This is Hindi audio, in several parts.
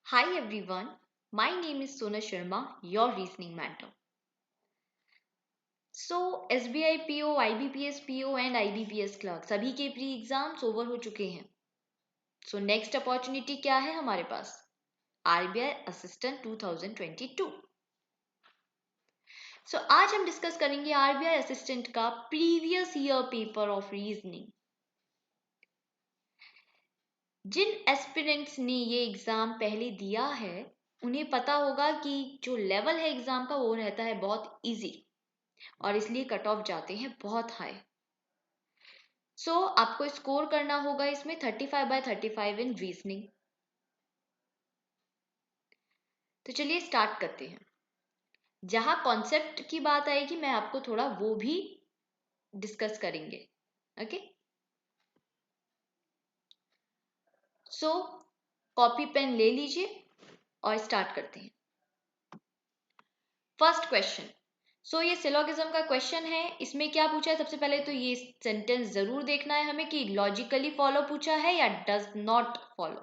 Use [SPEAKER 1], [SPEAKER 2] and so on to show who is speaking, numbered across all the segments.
[SPEAKER 1] Hi everyone, my name is Sona Sharma, your reasoning mentor. So SBI PO, IBPS PO and IBPS clerk सभी के प्री एग्जाम्स ओवर हो चुके हैं. सो नेक्स्ट अपॉर्चुनिटी क्या है हमारे पास? RBI assistant 2022. सो आज हम डिस्कस करेंगे RBI असिस्टेंट का previous year paper of reasoning. जिन एस्पिरेंट्स ने ये एग्जाम पहले दिया है उन्हें पता होगा कि जो लेवल है एग्जाम का वो रहता है बहुत इजी और इसलिए कट ऑफ जाते हैं बहुत हाई. सो आपको स्कोर करना होगा इसमें 35/35 इन रीजनिंग. तो चलिए स्टार्ट करते हैं. जहां कॉन्सेप्ट की बात आएगी मैं आपको थोड़ा वो भी डिस्कस करेंगे. ओके, सो कॉपी पेन ले लीजिए और स्टार्ट करते हैं. First question. सो ये सिलोगिज्म का क्वेश्चन है. इसमें क्या पूछा है? सबसे पहले तो ये सेंटेंस जरूर देखना है हमें कि लॉजिकली फॉलो पूछा है या डज नॉट फॉलो.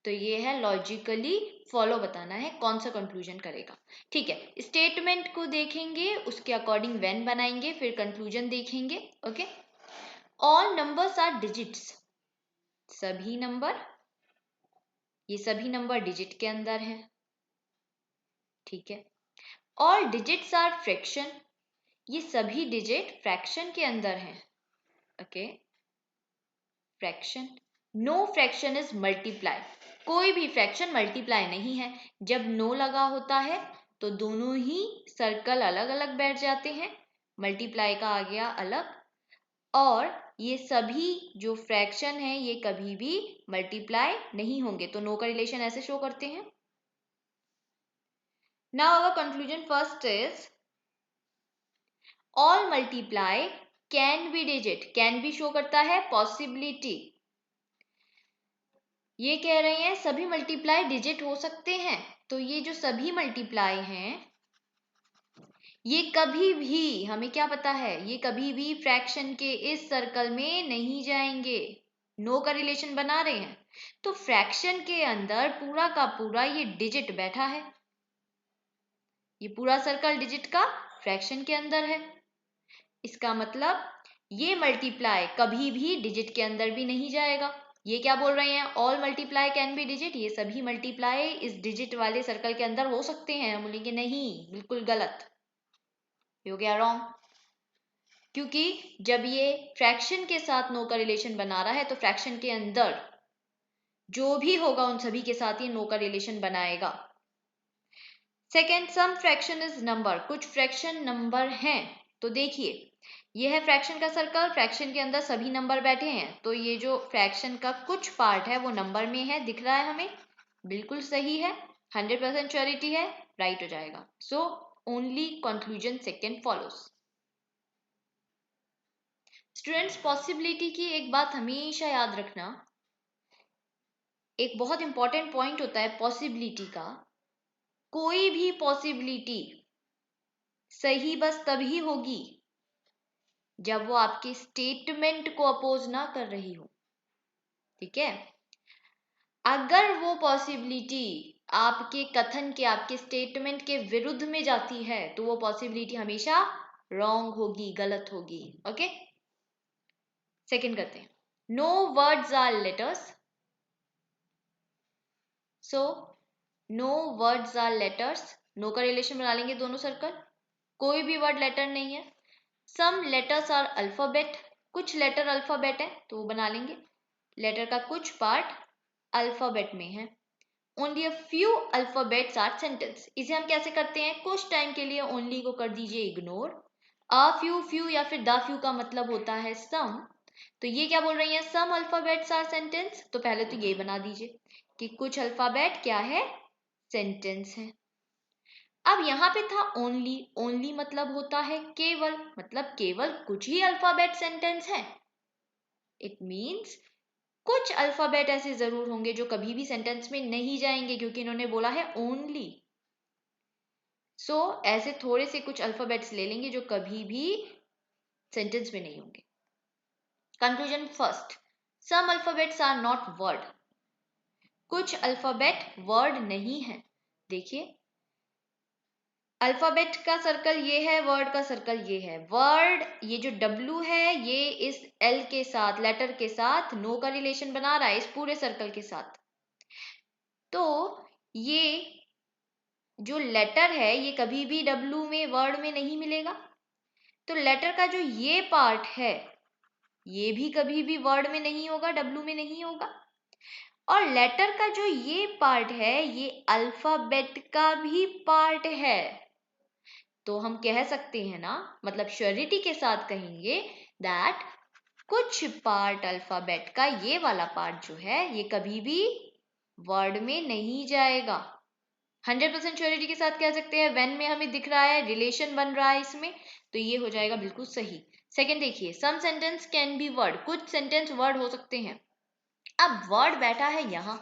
[SPEAKER 1] तो ये है लॉजिकली फॉलो बताना है, कौन सा कंक्लूजन करेगा. ठीक है, स्टेटमेंट को देखेंगे, उसके अकॉर्डिंग व्हेन बनाएंगे, फिर कंक्लूजन देखेंगे. Okay, all numbers are digits. सभी नंबर, ये सभी नंबर डिजिट के अंदर हैं. ठीक है. All digits are fraction. ये सभी डिजिट फ्रैक्शन के अंदर हैं. Okay, fraction. No fraction is multiply. कोई भी फ्रैक्शन मल्टीप्लाई नहीं है. जब नो लगा होता है तो दोनों ही सर्कल अलग अलग बैठ जाते हैं. मल्टीप्लाई का आ गया अलग. और ये सभी जो फ्रैक्शन है ये कभी भी मल्टीप्लाई नहीं होंगे. तो नो का रिलेशन ऐसे शो करते हैं. Now our conclusion first is all multiply can be digit. Can be show करता है पॉसिबिलिटी. ये कह रहे हैं सभी मल्टीप्लाई डिजिट हो सकते हैं. तो ये जो सभी मल्टीप्लाई हैं ये कभी भी, हमें क्या पता है, ये कभी भी फ्रैक्शन के इस सर्कल में नहीं जाएंगे. नो का रिलेशन बना रहे हैं तो फ्रैक्शन के अंदर पूरा का पूरा ये डिजिट बैठा है. ये पूरा सर्कल डिजिट का फ्रैक्शन के अंदर है. इसका मतलब ये मल्टीप्लाई कभी भी डिजिट के अंदर भी नहीं जाएगा. ये क्या बोल रहे हैं? All multiply can be digit. ये सभी मल्टीप्लाई इस डिजिट वाले सर्कल के अंदर हो सकते हैं. हम बोलेंगे नहीं, बिल्कुल गलत, हो गया रॉन्ग. क्योंकि जब ये फ्रैक्शन के साथ नो का रिलेशन बना रहा है तो फ्रैक्शन के अंदर जो भी होगा उन सभी के साथ ये नो का रिलेशन बनाएगा. Second, some fraction is number. कुछ फ्रैक्शन नंबर हैं. तो देखिए ये है फ्रैक्शन का सर्कल, फ्रैक्शन के अंदर सभी नंबर बैठे हैं. तो ये जो फ्रैक्शन का कुछ पार्ट है वो नंबर में है, दिख रहा है हमें, बिल्कुल सही है, 100% श्योरिटी है, राइट हो जाएगा. So only conclusion second follows. Students, possibility की एक बात हमेशा याद रखना, एक बहुत इंपॉर्टेंट पॉइंट होता है पॉसिबिलिटी का. कोई भी पॉसिबिलिटी सही बस तभी होगी जब वो आपके स्टेटमेंट को अपोज ना कर रही हो. ठीक है. अगर वो पॉसिबिलिटी आपके कथन के, आपके स्टेटमेंट के विरुद्ध में जाती है तो वो पॉसिबिलिटी हमेशा रॉन्ग होगी, गलत होगी. ओके, सेकंड करते हैं. No words are letters. So no words are letters. No का रिलेशन बना लेंगे दोनों सर्कल. कोई भी वर्ड लेटर नहीं है. Some letters are alphabet. कुछ लेटर अल्फाबेट है तो वो बना लेंगे. लेटर का कुछ पार्ट अल्फाबेट में है. Only a few alphabets are sentence. इसे हम कैसे करते हैं? कुछ टाइम के लिए ओनली को कर दीजिए इग्नोर. अ फ्यू, फ्यू या फिर द फ्यू का मतलब होता है सम. तो ये क्या बोल रही है? सम अल्फाबेट्स आर सेंटेंस. तो पहले तो ये बना दीजिए कि कुछ अल्फाबेट क्या है? सेंटेंस है. अब यहाँ पे था ओनली. ओनली मतलब होता है केवल, मतलब केवल कुछ ही अल्फाबेट सेंटेंस है. इट मीन्स कुछ अल्फाबेट ऐसे जरूर होंगे जो कभी भी सेंटेंस में नहीं जाएंगे क्योंकि इन्होंने बोला है ओनली. सो ऐसे थोड़े से कुछ अल्फाबेट्स ले लेंगे जो कभी भी सेंटेंस में नहीं होंगे. Conclusion first, some alphabets are not word. कुछ अल्फाबेट वर्ड नहीं है। देखिए, अल्फाबेट का सर्कल ये है, वर्ड का सर्कल ये है। वर्ड, ये जो W है, ये इस L के साथ, लेटर के साथ नो का रिलेशन बना रहा है इस पूरे सर्कल के साथ। तो ये जो लेटर है ये कभी भी W में, वर्ड में नहीं मिलेगा। तो लेटर का जो ये पार्ट है ये भी कभी भी वर्ड में नहीं होगा, W में नहीं होगा। और लेटर का जो ये पार्ट है ये अल्फाबेट का भी पार्ट है। तो हम कह सकते हैं ना, मतलब श्योरिटी के साथ कहेंगे दैट कुछ पार्ट अल्फाबेट का ये वाला पार्ट जो है ये कभी भी वर्ड में नहीं जाएगा। 100% श्योरिटी के साथ कह सकते हैं। व्हेन में हमें दिख रहा है, रिलेशन बन रहा है इसमें, तो ये हो जाएगा बिल्कुल सही। सेकंड देखिए, some sentence can be word, कुछ सेंटेंस वर्ड हो सकते हैं। अब वर्ड बैठा है यहाँ,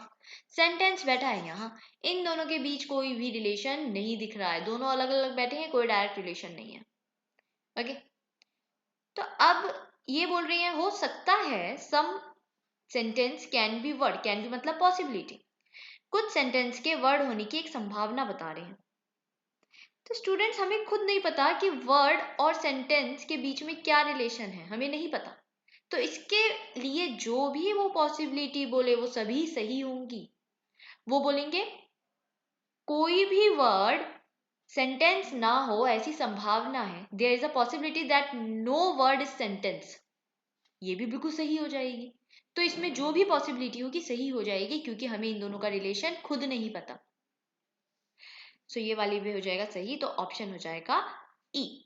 [SPEAKER 1] सेंटेंस बैठा है यहाँ, इन दोनों के बीच कोई भी रिलेशन नहीं दिख रहा है, दोनों अलग अलग बैठे हैं, कोई डायरेक्ट रिलेशन नहीं है। ओके, तो अब ये बोल रही है हो सकता है some sentence can be word, can be मतलब पॉसिबिलिटी, कुछ सेंटेंस के वर्ड होने की एक संभावना बता रहे हैं। तो स्टूडेंट्स, हमें खुद नहीं पता कि वर्ड और सेंटेंस के बीच में क्या रिलेशन है, हमें नहीं पता। तो इसके लिए जो भी वो पॉसिबिलिटी बोले वो सभी सही होंगी। वो बोलेंगे कोई भी वर्ड सेंटेंस ना हो ऐसी संभावना है, there is a possibility that no word is sentence, ये भी बिल्कुल सही हो जाएगी। तो इसमें जो भी पॉसिबिलिटी होगी सही हो जाएगी, क्योंकि हमें इन दोनों का रिलेशन खुद नहीं पता। सो ये वाली भी हो जाएगा सही, तो ऑप्शन हो जाएगा ई।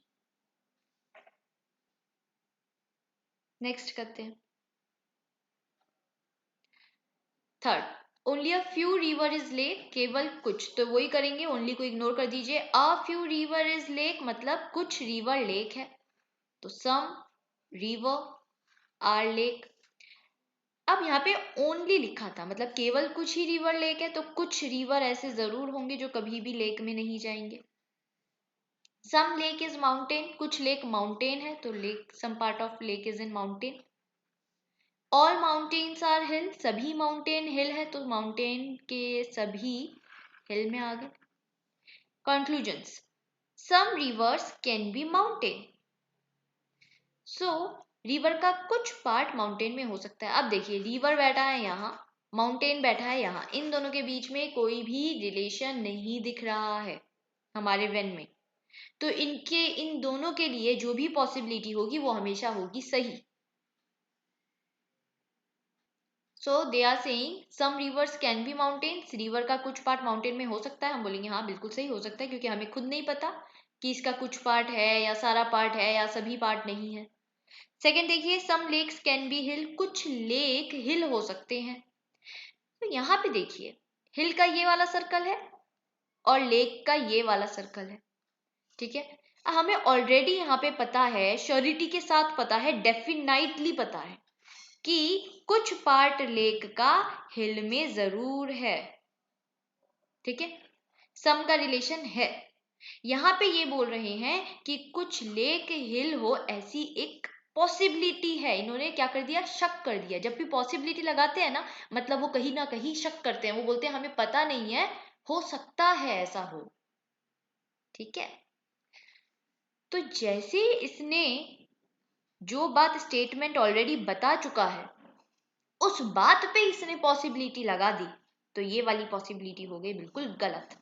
[SPEAKER 1] नेक्स्ट करते हैं third, only a few river is lake, केवल कुछ, तो वही करेंगे, ओनली को इग्नोर कर दीजिए। A few river is lake मतलब कुछ रिवर लेक है, तो सम रिवर आर लेक। अब यहाँ पे ओनली लिखा था, मतलब केवल कुछ ही रिवर लेक है, तो कुछ रिवर ऐसे जरूर होंगे जो कभी भी लेक में नहीं जाएंगे। सम लेक इज माउंटेन, कुछ लेक माउंटेन है, तो lake, some part of lake is in mountain. All mountains are hill, सभी माउंटेन हिल है, तो माउंटेन के सभी हिल में आ गए। Conclusions, some rivers can be mountain, so river का कुछ पार्ट माउंटेन में हो सकता है। अब देखिए, रिवर बैठा है यहाँ, माउंटेन बैठा है यहाँ, इन दोनों के बीच में कोई भी रिलेशन नहीं दिख रहा है हमारे वेन में, तो इनके, इन दोनों के लिए जो भी पॉसिबिलिटी होगी वो हमेशा होगी सही। So they are saying some rivers can be mountains, river का कुछ पार्ट माउंटेन में हो सकता है। हम बोलेंगे हाँ बिल्कुल सही हो सकता है, क्योंकि हमें खुद नहीं पता कि इसका कुछ पार्ट है या सारा पार्ट है या सभी पार्ट नहीं है। सेकेंड देखिए, सम लेक्स कैन बी हिल, कुछ लेक हिल हो सकते हैं। तो यहाँ पे देखिए, हिल का ये वाला सर्कल है और लेक का ये वाला सर्कल है, ठीक है। हमें ऑलरेडी यहाँ पे पता है, श्योरिटी के साथ पता है, डेफिनाइटली पता है कि कुछ पार्ट लेक का हिल में जरूर है, ठीक है, सम का रिलेशन है। यहाँ पे ये बोल रहे हैं कि कुछ लेक हिल हो, ऐसी एक पॉसिबिलिटी है। इन्होंने क्या कर दिया, शक कर दिया। जब भी पॉसिबिलिटी लगाते हैं ना, मतलब वो कहीं ना कहीं शक करते हैं, वो बोलते हैं हमें पता नहीं है, हो सकता है ऐसा हो, ठीक है। तो जैसे इसने जो बात स्टेटमेंट ऑलरेडी बता चुका है उस बात पे इसने पॉसिबिलिटी लगा दी, तो ये वाली पॉसिबिलिटी हो गई बिल्कुल गलत।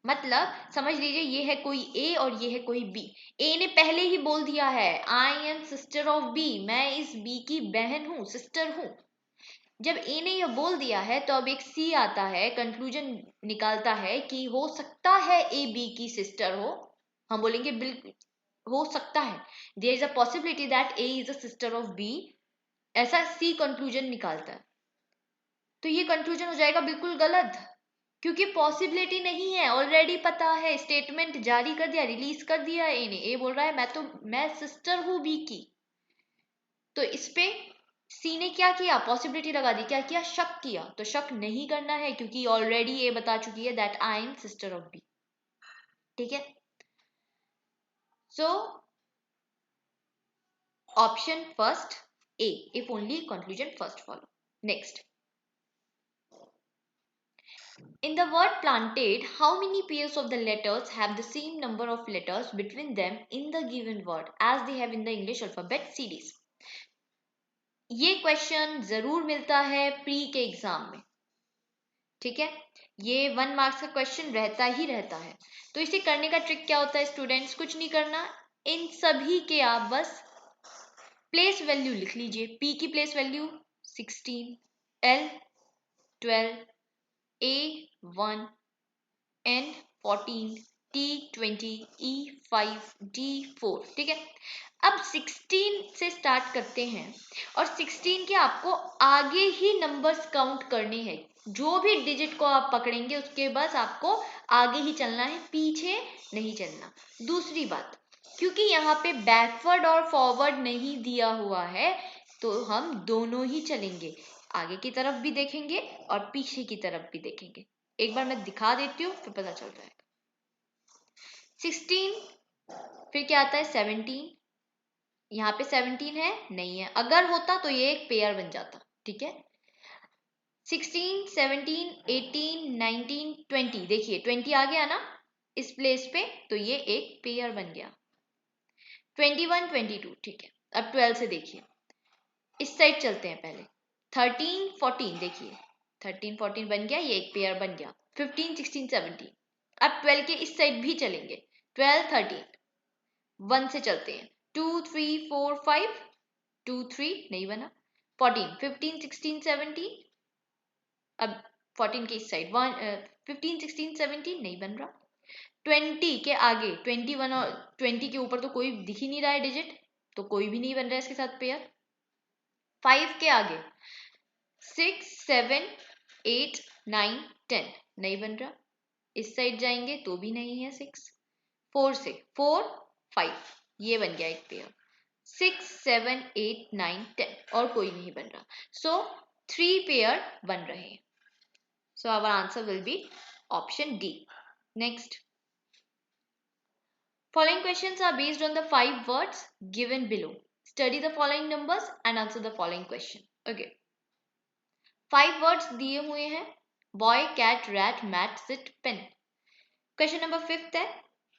[SPEAKER 1] मतलब समझ लीजिए, ये है कोई ए और ये है कोई बी। ए ने पहले ही बोल दिया है I am sister of B, मैं इस बी की बहन हूं, सिस्टर हूं। जब ए ने यह बोल दिया है तो अब एक सी आता है, कंक्लूजन निकालता है कि हो सकता है ए बी की सिस्टर हो। हम बोलेंगे बिल्कुल हो सकता है, there is a possibility that A is a sister of B, ऐसा सी कंक्लूजन निकालता है। तो ये कंक्लूजन हो जाएगा बिल्कुल गलत, क्योंकि पॉसिबिलिटी नहीं है, ऑलरेडी पता है, स्टेटमेंट जारी कर दिया, रिलीज कर दिया ए ने। ए बोल रहा है मैं सिस्टर हूं बी की। तो इस पे सी ने क्या किया, पॉसिबिलिटी लगा दी, क्या किया, शक किया। तो शक नहीं करना है, क्योंकि ऑलरेडी ए बता चुकी है that I am sister of B, ठीक है। So option first A, if only conclusion first follow. Next, In the word planted, how many pairs of the letters have the same number of letters between them in the given word as they have in the English alphabet series? ये क्वेश्चन जरूर मिलता है प्री के एग्जाम में, ठीक है। ये 1 मार्क्स का क्वेश्चन रहता ही रहता है। तो इसे करने का ट्रिक क्या होता है स्टूडेंट्स? कुछ नहीं करना, इन सभी के आप बस प्लेस वैल्यू लिख लीजिए। पी की प्लेस वैल्यू 16, एल 12, ए 1, N 14, T 20, E 5, D 4, ठीक है। अब 16 से स्टार्ट करते हैं और 16 के आपको आगे ही नंबर्स काउंट करने हैं। जो भी डिजिट को आप पकड़ेंगे उसके बस आपको आगे ही चलना है, पीछे नहीं चलना। दूसरी बात, क्योंकि यहाँ पे बैकवर्ड और फॉरवर्ड नहीं दिया हुआ है तो हम दोनों ही चलेंगे, आगे की तरफ भी देखेंगे और पीछे की तरफ भी देखेंगे। एक बार मैं दिखा देती हूँ फिर पता चल जाएगा। 16, फिर क्या आता है 17, यहाँ पे 17 है नहीं है, अगर होता तो ये एक पेयर बन जाता, ठीक है। 16, 17, 18, 19, 20, देखिए 20 आ गया ना इस प्लेस पे, तो ये एक पेयर बन गया। 21, 22, ठीक है। अब 12 से देखिए, इस साइड चलते हैं पहले। 13, 14, देखिए 13, 14 बन गया, ये एक पेयर बन गया। 15, 16, 17, अब 12 के इस साइड भी चलेंगे। 12, 13, 1 से चलते हैं। 2, 3, 4, 5, 2, 3 नहीं बना। 14, 15, 16, 17, अब 14 के इस साइड 15, 16, 17 नहीं बन रहा। 20 के आगे 21 और 20 के ऊपर तो कोई दिख ही नहीं रहा है डिजिट, तो कोई भी नहीं बन रहा है इसके साथ पेयर। 5 के आगे 6, 7, 8, 9, 10 नहीं बन रहा। इस साइड जाएंगे तो भी नहीं है 6। 4 से 4, 5 ये बन गया एक पेयर। 6, 7, 8, 9, 10 और कोई नहीं बन रहा। सो 3 पेयर बन रहे हैं। So our answer will be option D. Next, following questions are based on the 5 words given below. Study the following numbers and answer the following question. Okay, 5 words दिए हुए हैं, boy, cat, rat, mat, sit, pen. Question number 5 है,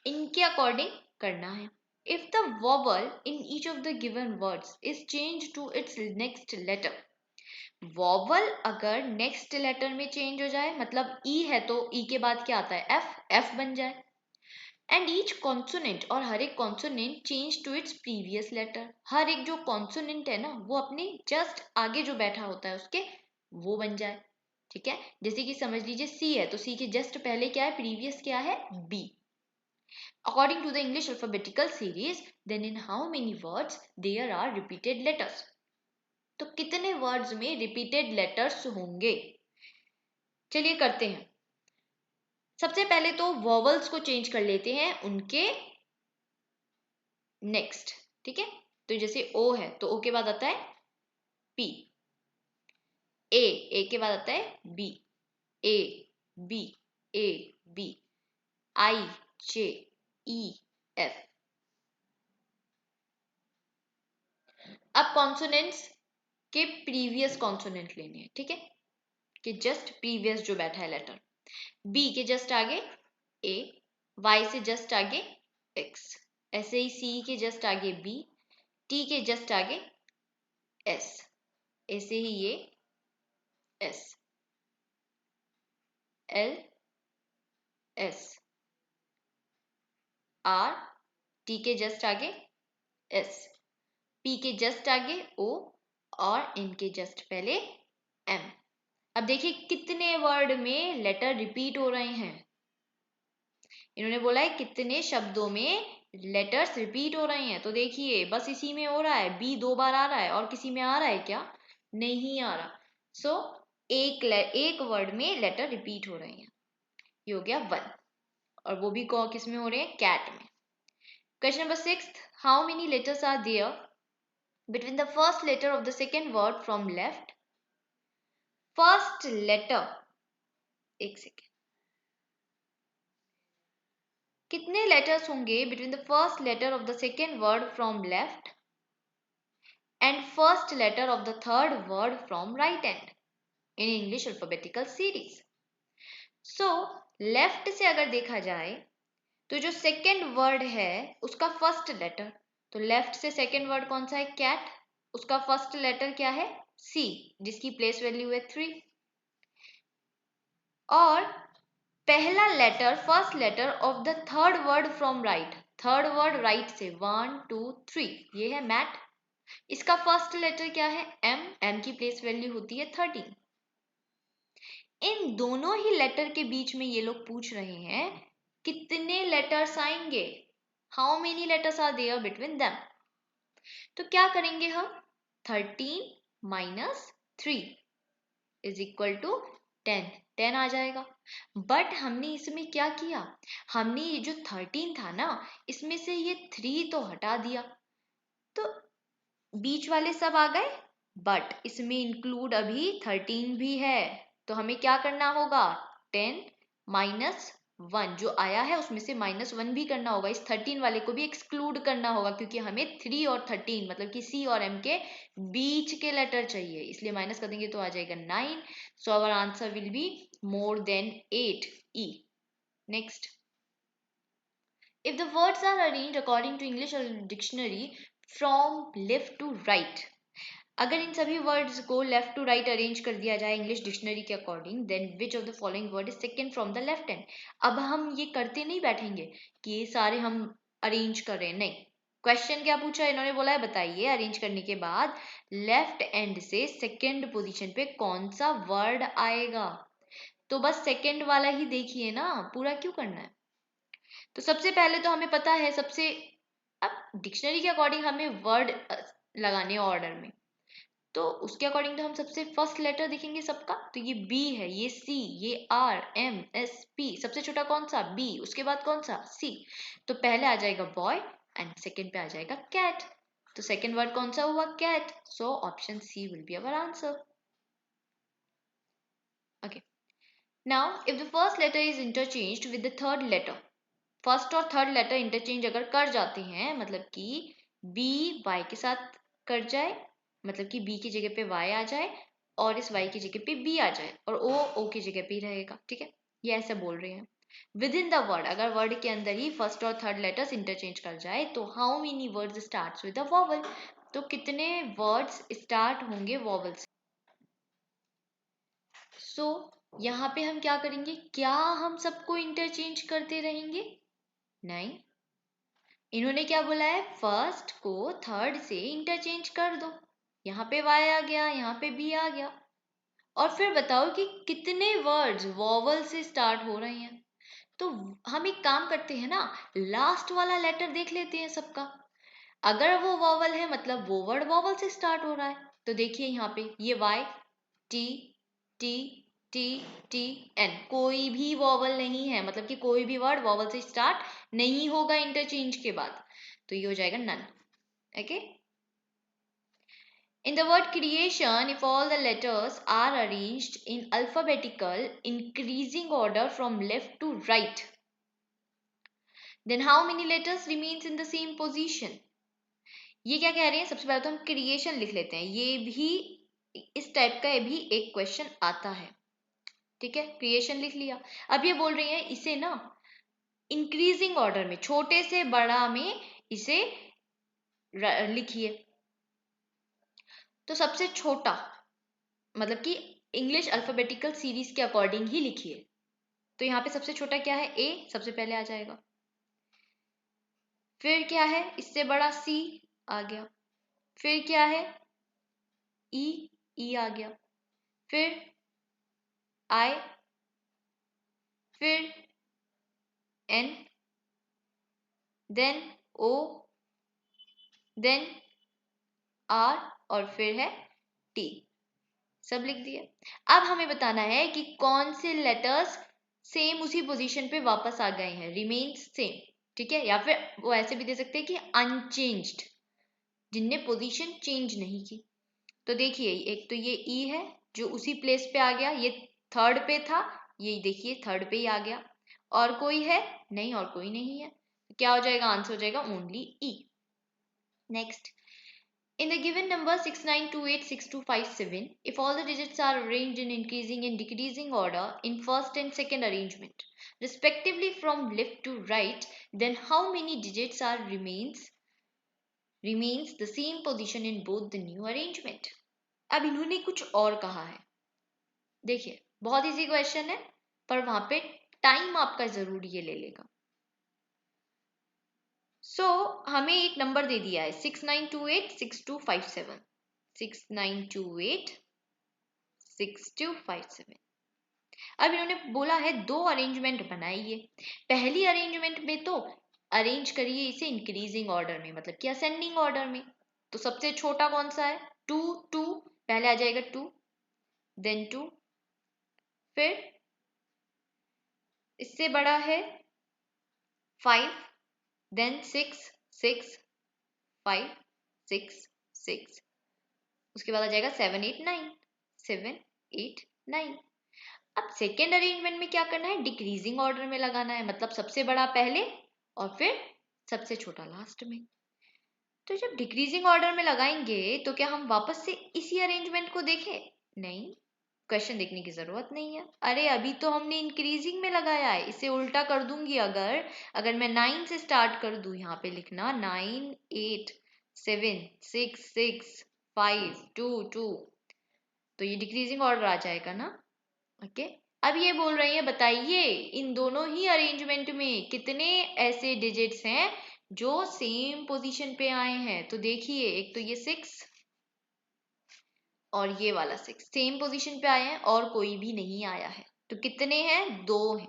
[SPEAKER 1] इनके अकॉर्डिंग करना है। If the vowel in each of the given words is changed to its next letter, vowel अगर नेक्स्ट लेटर में चेंज हो जाए, मतलब ई है तो ई के बाद क्या आता है एफ, एफ बन जाए। एंड ईच कॉन्सोनेंट, और हर एक consonant change to its previous letter, हर एक जो कॉन्सोनेंट है ना वो अपने जस्ट आगे जो बैठा होता है उसके वो बन जाए, ठीक है। जैसे कि समझ लीजिए सी है तो सी के जस्ट पहले क्या है, प्रीवियस क्या है, B. According to the English alphabetical series, then in how many words there are repeated letters? तो कितने वर्ड्स में रिपीटेड लेटर्स होंगे? चलिए करते हैं। सबसे पहले तो वॉवल्स को चेंज कर लेते हैं उनके नेक्स्ट, ठीक है। तो जैसे ओ है तो ओ के बाद आता है पी, ए के बाद आता है B, A B, A B, I J E F. अब कॉन्सोनेंट्स के प्रीवियस कॉन्सोनेंट लेने हैं, ठीक है, कि जस्ट प्रीवियस जो बैठा है लेटर। बी के जस्ट आगे ए, वाई से जस्ट आगे एक्स, ऐसे ही सी के जस्ट आगे बी, टी के जस्ट आगे एस, ऐसे ही ये S, L S, R, T के जस्ट आगे एस, पी के जस्ट आगे ओ, और इनके जस्ट पहले एम। अब देखिए कितने वर्ड में लेटर रिपीट हो रहे हैं। इन्होंने बोला है कितने शब्दों में लेटर्स रिपीट हो रहे हैं, तो देखिए बस इसी में हो रहा है, बी 2 बार आ रहा है, और किसी में आ रहा है क्या, नहीं आ रहा। सो एक वर्ड में लेटर रिपीट हो रहे हैं, ये हो गया 1, और वो भी किस में हो रहे हैं, कैट में। Question number 6, how many letters are there between the first letter of the second word from left? First letter, एक सेकेंड, कितने लेटर्स होंगे between the first letter of the second word from left and first letter of the third word from right hand in English alphabetical series? So left से अगर देखा जाए तो जो सेकेंड वर्ड है उसका फर्स्ट लेटर, तो लेफ्ट से सेकेंड वर्ड कौन सा है? कैट। उसका फर्स्ट लेटर क्या है? सी, जिसकी प्लेस वैल्यू है 3। और पहला letter, first letter of the third word from right, third word right से 1 2 3, ये है मैट। इसका फर्स्ट लेटर क्या है? एम, एम की प्लेस वैल्यू होती है 13। इन दोनों ही लेटर के बीच में ये लोग पूछ रहे हैं कितने लेटर्स आएंगे, how many letters are there between them. तो क्या करेंगे हम? 13 माइनस 3 इज इक्वल टू 10, 10 आ जाएगा। बट हमने इसमें क्या किया, हमने ये जो 13 था ना, इसमें से ये 3 तो हटा दिया, तो बीच वाले सब आ गए, बट इसमें इंक्लूड अभी 13 भी है। तो हमें क्या करना होगा? 10 माइनस 1 जो आया है उसमें से -1 भी करना होगा, इस 13 वाले को भी एक्सक्लूड करना होगा, क्योंकि हमें 3 और 13 मतलब कि सी और एम के बीच के लेटर चाहिए, इसलिए माइनस कर देंगे तो आ जाएगा 9। So our answer will be more than 8, E. Next, if the words are arranged according to English dictionary from left to right, अगर इन सभी वर्ड्स को लेफ्ट टू राइट अरेंज कर दिया जाए इंग्लिश डिक्शनरी के according, then which of the following word is second from the left hand. अब हम ये करते नहीं बैठेंगे कि ये सारे हम अरेंज कर रहे हैं, नहीं। क्वेश्चन क्या पूछा इन्होंने? बोला है बताइए अरेंज करने के बाद लेफ्ट एंड से सेकंड पोजीशन पे कौन सा वर्ड आएगा। तो बस सेकंड वाला ही देखिए ना, पूरा क्यों करना है। तो सबसे पहले तो हमें पता है सबसे, अब डिक्शनरी के अकॉर्डिंग हमें वर्ड लगाने ऑर्डर में, तो उसके अकॉर्डिंग तो हम सबसे फर्स्ट लेटर देखेंगे सबका, तो ये बी है, ये सी, ये आर, एम, एस, पी, सबसे छोटा कौन सा? बी, उसके बाद कौन सा? सी। तो पहले आ जाएगा बॉय एंड सेकंड पे आ जाएगा कैट, तो सेकंड वर्ड कौन सा हुआ? Cat. So option C will be our answer. Okay, now if the first letter is interchanged with the third letter, first और थर्ड लेटर इंटरचेंज अगर कर जाते हैं, मतलब कि बी वाई के साथ कर जाए, मतलब कि बी की जगह पे वाई आ जाए और इस वाई की जगह पे बी आ जाए और ओ की जगह पे रहेगा, ठीक है, ये ऐसे बोल रहे हैं। विद इन द वर्ड, अगर वर्ड के अंदर ही फर्स्ट और थर्ड लेटर्स इंटरचेंज कर जाए, तो how many words starts with a vowel, तो कितने वर्ड्स स्टार्ट होंगे वॉवल से। सो यहाँ पे हम क्या करेंगे, क्या हम सबको इंटरचेंज करते रहेंगे? नहीं, इन्होंने क्या बोला है? फर्स्ट को थर्ड से इंटरचेंज कर दो, यहाँ पे वाई आ गया, यहाँ पे बी आ गया, और फिर बताओ कि कितने वर्ड्स वॉवल से स्टार्ट हो रहे हैं। तो हम एक काम करते हैं ना, लास्ट वाला लेटर देख लेते हैं सबका, अगर वो वॉवल है मतलब वो वर्ड वॉवल से स्टार्ट हो रहा है। तो देखिए यहाँ पे ये Y, T, T, T, T, N, कोई भी वॉवल नहीं है, मतलब कि कोई भी वर्ड वॉवल से स्टार्ट नहीं होगा इंटरचेंज के बाद, तो ये हो जाएगा none. Okay, in the word creation, if all the letters are arranged in alphabetical increasing order from left to right, then how many letters remains in the same position? ये क्या कह रहे हैं? सबसे पहले तो हम क्रिएशन लिख लेते हैं, ये भी इस टाइप का भी एक क्वेश्चन आता है, ठीक है, क्रिएशन लिख लिया। अब ये बोल रहे हैं इसे ना इंक्रीजिंग ऑर्डर में, छोटे से बड़ा में इसे लिखिए। तो सबसे छोटा मतलब कि इंग्लिश अल्फाबेटिकल सीरीज के अकॉर्डिंग ही लिखिए। तो यहाँ पे सबसे छोटा क्या है? ए सबसे पहले आ जाएगा, फिर क्या है इससे बड़ा? सी आ गया, फिर क्या है? ई, ई आ गया, फिर आई, फिर N, then O, then R, और फिर है टी। सब लिख दिए। अब हमें बताना है कि कौन से लेटर्स सेम उसी पोजीशन पे वापस आ गए हैं, रिमेन्स सेम, ठीक है, या फिर वो ऐसे भी दे सकते हैं कि अनचेंज्ड, जिनने पोजीशन चेंज नहीं की। तो देखिए एक तो ये ई है जो उसी प्लेस पे आ गया, ये थर्ड पे था, ये देखिए थर्ड पे ही आ गया, और कोई है नहीं, और कोई नहीं है, क्या हो जाएगा? आंसर हो जाएगा only E. Next, In the given number 69286257, if all the digits are arranged in increasing and decreasing order in first and second arrangement, respectively from left to right, then how many digits are remains the same position in both the new arrangement? अब इन्होंने कुछ और कहा है. देखिए बहुत इजी क्वेश्चन है पर वहां पे टाइम आपका जरूर ये ले लेगा. सो हमें एक नंबर दे दिया है 69286257. 69286257. अब इन्होंने बोला है दो अरेंजमेंट बनाइए. पहली अरेंजमेंट में तो अरेंज करिए इसे इंक्रीजिंग ऑर्डर में, मतलब कि असेंडिंग ऑर्डर में. तो सबसे छोटा कौन सा है? 2 2 पहले आ जाएगा 2, देन 2, फिर इससे बड़ा है 5, देन 6 6 5 6 6, उसके बाद आ जाएगा 7 8 9 7 8 9. अब सेकेंड अरेंजमेंट में क्या करना है? डिक्रीजिंग ऑर्डर में लगाना है, मतलब सबसे बड़ा पहले और फिर सबसे छोटा लास्ट में. तो जब डिक्रीजिंग ऑर्डर में लगाएंगे तो क्या हम वापस से इसी अरेंजमेंट को देखें? नहीं, क्वेश्चन देखने की जरूरत नहीं है. अरे अभी तो हमने इंक्रीजिंग में लगाया है. इसे उल्टा कर दूंगी अगर मैं 9 से स्टार्ट कर दूं, यहाँ पे लिखना 9 8 7 6 6 5 2 2, तो ये डिक्रीजिंग ऑर्डर आ जाएगा ना. ओके. अब ये बोल रही है बताइए इन दोनों ही अरेंजमेंट में कितने ऐसे डिजिट्स हैं जो सेम पोजीशन पे आए हैं. तो देखिए एक तो ये 6 और ये वाला 6 सेम पोजीशन पे आए हैं और कोई भी नहीं आया है. तो कितने हैं? 2 हैं.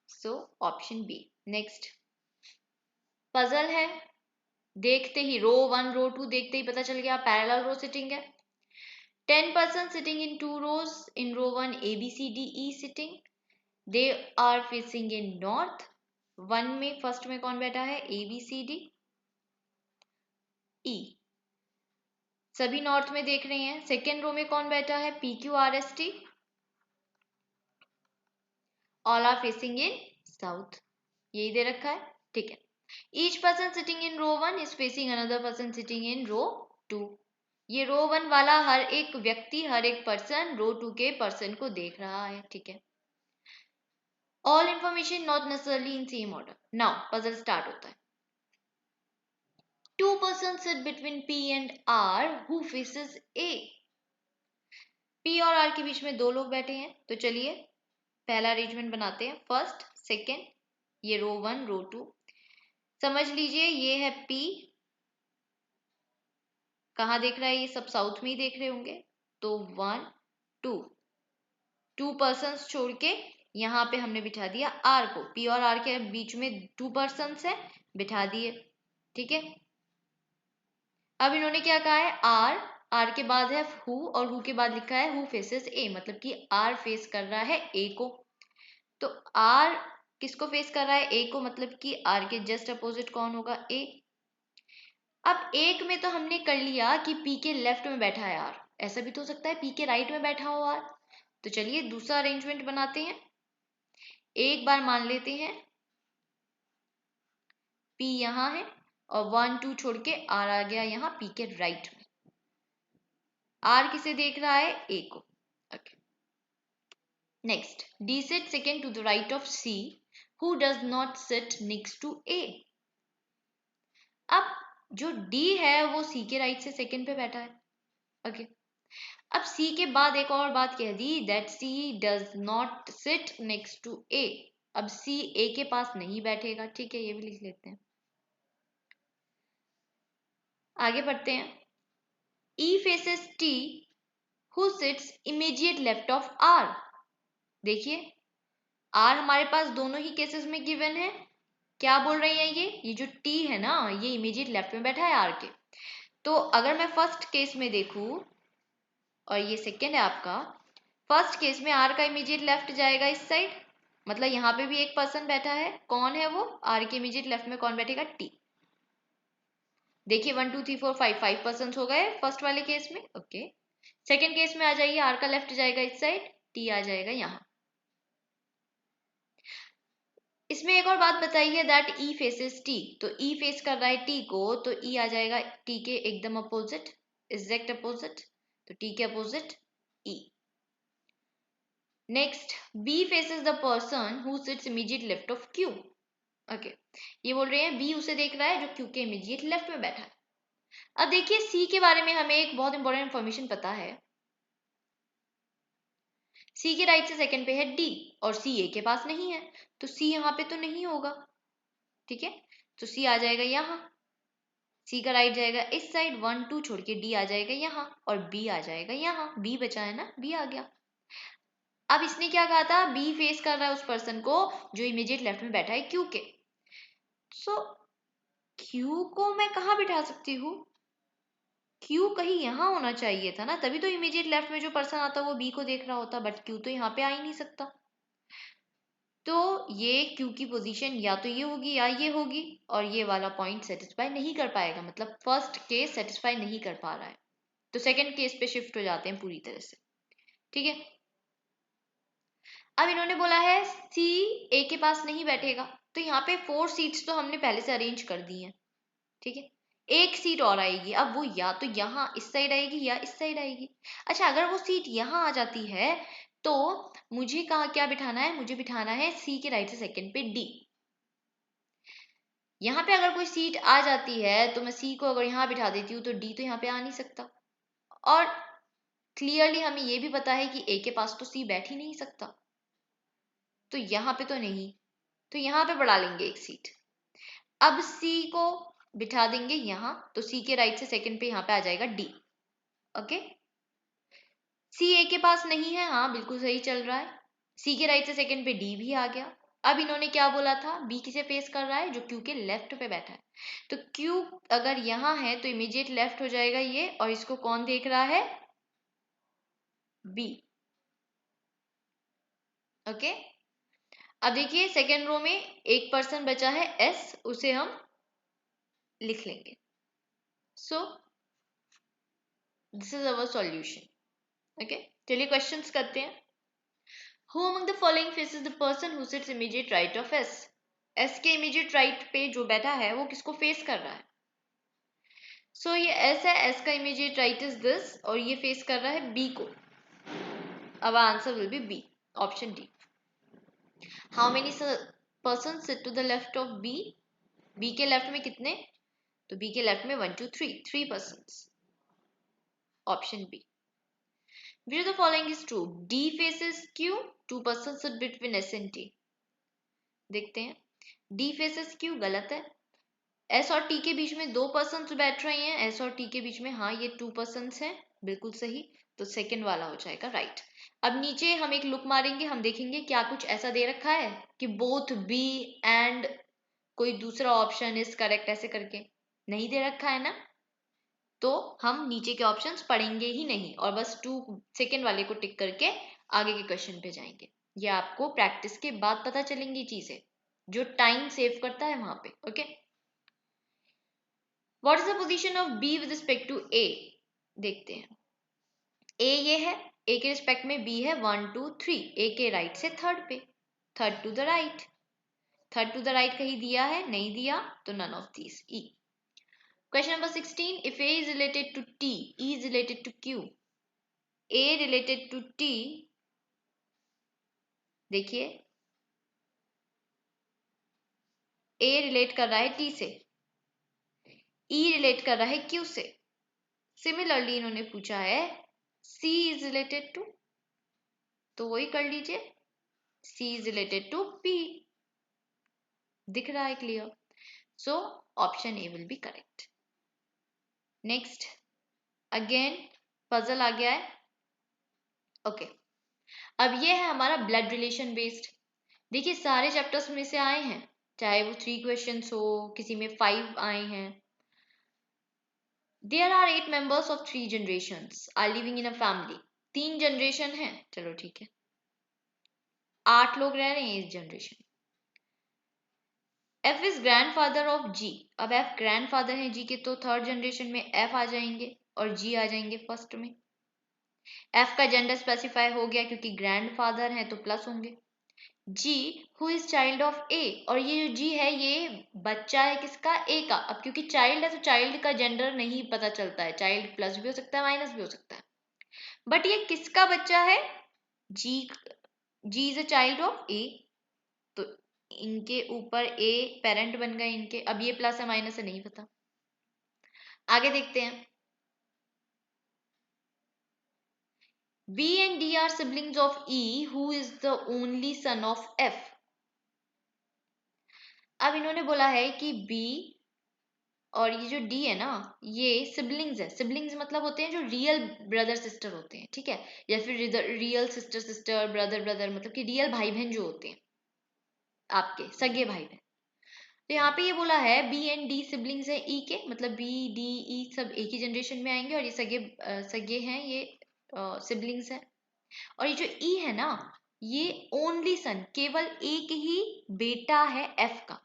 [SPEAKER 1] So option B. Next puzzle है. देखते ही रो 1 रो 2 देखते ही पता चल गया पैरेलल रो सिटिंग है. 10 persons sitting in 2 rows. In row 1 A B C D E sitting. They are facing in north. 1 में फर्स्ट में कौन बैठा है? A B C D E, सभी नॉर्थ में देख रहे हैं. सेकेंड रो में कौन बैठा है? P Q R S T. All are facing in south, यही दे रखा है. ठीक है. Each person sitting in row 1 is facing another person sitting in row 2. ये रो 1 वाला हर एक व्यक्ति, हर एक पर्सन रो 2 के पर्सन को देख रहा है. ठीक है. All information not necessarily in same order. Now puzzle start होता है. Two persons sit between P and R who faces A. P और R के बीच में दो लोग बैठे हैं. तो चलिए पहला अरेंजमेंट बनाते हैं. फर्स्ट सेकेंड, ये रो 1 रो 2. समझ लीजिए ये है P. कहाँ देख रहा है? ये सब साउथ में ही देख रहे होंगे. तो 1 2 2 पर्सन्स छोड़ के यहाँ पे हमने बिठा दिया R को. P और R के बीच में 2 पर्सन्स है, बिठा दिए. ठीक है. अब इन्होंने क्या कहा है? आर के बाद है हु और हु के बाद लिखा है हु फेसेस ए, मतलब कि आर फेस कर रहा है ए को. तो आर किसको फेस कर रहा है? ए को, मतलब कि आर के जस्ट अपोजिट कौन होगा? ए. अब एक में तो हमने कर लिया कि पी के लेफ्ट में बैठा है आर. ऐसा भी तो हो सकता है पी के राइट में बैठा हो आर. तो चलिए दूसरा अरेंजमेंट बनाते हैं. एक बार मान लेते हैं पी यहाँ है और 1 2 छोड़ के आर आ गया यहाँ पी के राइट में. आर किसे देख रहा है? ए को. Okay. Next D sit second to the right of C who does not sit next to A. अब जो डी है वो सी के राइट से सेकेंड पे बैठा है. ओके. अब सी के बाद एक और बात कह दी that C does not sit next to A. अब सी ए के पास नहीं बैठेगा. ठीक है, ये भी लिख लेते हैं. आगे बढ़ते हैं. E faces T who sits immediate left of R. देखिए आर हमारे पास दोनों ही केसेस में गिवन है. क्या बोल रही है? ये जो टी है ना, ये इमीडिएट लेफ्ट में बैठा है आर के. तो अगर मैं फर्स्ट केस में देखूं और ये सेकेंड है आपका, फर्स्ट केस में आर का इमीडिएट लेफ्ट जाएगा इस साइड, मतलब यहाँ पे भी एक पर्सन बैठा है. कौन है वो? आर के इमीडिएट लेफ्ट में कौन बैठेगा? टी. देखिए 1 2 3 4 5 पर्सन हो गए फर्स्ट वाले केस में. ओके. सेकेंड केस में आ जाइए, आर का लेफ्ट जाएगा इस साइड, टी आ जाएगा यहाँ. इसमें एक और बात बताई है दैट ई फेसेस टी, तो ई फेस कर रहा है टी को, तो ई आ जाएगा टी के एकदम अपोजिट, एग्जैक्ट अपोजिट, तो टी के opposite E. Next, B faces the person who sits immediate left of Q. Okay, ये बोल रहे हैं बी उसे देख रहा है जो क्यू के इमीडिएट लेफ्ट में बैठा है। अब देखिए सी के बारे में हमें एक बहुत इंपॉर्टेंट इंफॉर्मेशन पता है। सी के राइट से सेकंड पे है डी और सी ए के पास नहीं है, तो सी यहाँ पे तो नहीं होगा, ठीक है, तो सी आ जाएगा यहाँ, सी का राइट जाएगा इस साइड, 1 2 छोड़ के डी आ जाएगा यहाँ और बी आ जाएगा यहाँ, बी बचा है ना, बी आ गया। अब इसने क्या कहा था, बी फेस कर रहा है उस पर्सन को जो इमीडिएट लेफ्ट में बैठा है क्यू के। सो क्यू को मैं कहाँ बिठा सकती हूँ, क्यू कहीं यहाँ होना चाहिए था ना, तभी तो इमीडिएट लेफ्ट में जो पर्सन आता वो बी को देख रहा होता, बट क्यू तो यहाँ पे आ ही नहीं सकता। तो ये क्यू की पोजीशन या तो ये होगी या ये होगी, और ये वाला पॉइंट सेटिस्फाई नहीं कर पाएगा, मतलब फर्स्ट केस सेटिस्फाई नहीं कर पा रहा है, तो सेकंड केस पे शिफ्ट हो जाते हैं पूरी तरह से, ठीक है। अब इन्होंने बोला है सी ए के पास नहीं बैठेगा, तो यहाँ पे 4 सीट्स तो हमने पहले से अरेंज कर दी हैं, ठीक है, एक सीट और आएगी, अब वो या तो यहाँ इस साइड आएगी या इस साइड आएगी। अच्छा, अगर वो सीट यहाँ आ जाती है तो मुझे कहाँ क्या बिठाना है, मुझे बिठाना है सी के राइट से सेकंड पे डी। यहाँ पे अगर कोई सीट आ जाती है तो मैं सी को अगर यहाँ बिठा देती हूँ तो डी तो यहाँ पे आ नहीं सकता, और क्लियरली हमें ये भी पता है कि ए के पास तो सी बैठ ही नहीं सकता, तो यहाँ पे तो नहीं, तो यहाँ पे बढ़ा लेंगे एक सीट। अब सी को बिठा देंगे यहाँ, तो सी के राइट से सेकंड पे यहाँ पे आ जाएगा डी। ओके, सी ए के पास नहीं है, हाँ बिल्कुल सही चल रहा है, सी के राइट से सेकंड पे डी भी आ गया। अब इन्होंने क्या बोला था, बी किसे फेस कर रहा है, जो क्यू के लेफ्ट पे बैठा है, तो क्यू अगर यहाँ है तो इमीडिएट लेफ्ट हो जाएगा ये, और इसको कौन देख रहा है, बी। ओके, अब देखिए सेकेंड रो में एक पर्सन बचा है एस, उसे हम लिख लेंगे। So this is our solution. Okay, चलिए क्वेश्चंस करते हैं। Who among the following faces the person who sits immediate right of S? S के immediate right पे जो बैठा है वो किसको फेस कर रहा है, सो ये S है, S का immediate right is this, और ये फेस कर रहा है B को। अब answer will B B, option D। How many persons sit to the left of B? B के लेफ्ट में कितने, तो B के लेफ्ट में 1 2 3, 3 persons, option B। Which of the following is true? D faces Q, 2 persons sit between S and T। देखते हैं, D faces Q गलत है, S और T के बीच में 2 पर्सन्स बैठ रहे हैं, S और T के बीच में, हाँ ये 2 पर्सन्स हैं, बिल्कुल सही, तो सेकंड वाला हो जाएगा राइट। अब नीचे हम एक लुक मारेंगे, हम देखेंगे क्या कुछ ऐसा दे रखा है कि बोथ बी एंड कोई दूसरा ऑप्शन इज करेक्ट, ऐसे करके नहीं दे रखा है ना, तो हम नीचे के ऑप्शंस पढ़ेंगे ही नहीं और बस 2 सेकंड वाले को टिक करके आगे के क्वेश्चन पे जाएंगे। ये आपको प्रैक्टिस के बाद पता चलेंगी चीजें, जो टाइम सेव करता है वहां पे। Okay, What is the position of B with respect to A? देखते हैं, A ये है, A के रिस्पेक्ट में B है 1 2 3, A के राइट से थर्ड पे, third to the right, third to the right कहीं दिया है, नहीं दिया, तो none of these, E। Question number 16, if A is related to T, E is related to Q, A related to T, देखिए A रिलेट कर रहा है T से, E रिलेट कर रहा है Q से। सिमिलरली इन्होंने पूछा है C is related to, तो वही कर लीजिए, C is related to P, दिख रहा है clear, so option A will be correct. Next, again puzzle आ गया है। ओके, अब ये है हमारा ब्लड रिलेशन बेस्ड। देखिए सारे चैप्टर्स में से आए हैं, चाहे वो 3 क्वेश्चंस हो, किसी में 5 आए हैं। There are 8 members of 3 generations are living in a family. 3 generation है, चलो ठीक है, 8 लोग रह रहे हैं इस generation. F is grandfather of G। अब F ग्रैंडफादर है G के, तो थर्ड जनरेशन में F आ जाएंगे और G आ जाएंगे फर्स्ट में। F का जेंडर स्पेसिफाई हो गया क्योंकि ग्रैंडफादर है तो प्लस होंगे। G who is child of A, और ये जो G है ये बच्चा है किसका, ए का। अब क्योंकि चाइल्ड है तो चाइल्ड का जेंडर नहीं पता चलता है, चाइल्ड प्लस भी हो सकता है माइनस भी हो सकता है, बट ये किसका बच्चा है, G is a child of A, तो इनके ऊपर ए पेरेंट बन गए इनके। अब ये प्लस है माइनस है नहीं पता, आगे देखते हैं। B and D are siblings of E who is the only son of F। अब इन्होंने बोला है कि B और ये जो D है ना ये सिबलिंग्स है। सिबलिंग्स मतलब होते हैं जो रियल ब्रदर सिस्टर होते हैं, ठीक है, या फिर real sister sister, brother brother, मतलब कि रियल भाई बहन जो होते हैं आपके सगे भाई बहन। तो यहाँ पे ये बोला है बी एंड डी सिबलिंग्स है ई के, मतलब बी डी ई सब एक ही जनरेशन में आएंगे और ये सगे हैं, ये सिबलिंग्स हैं। और ये जो ई है ना ये ओनली सन, केवल एक ही बेटा है एफ का,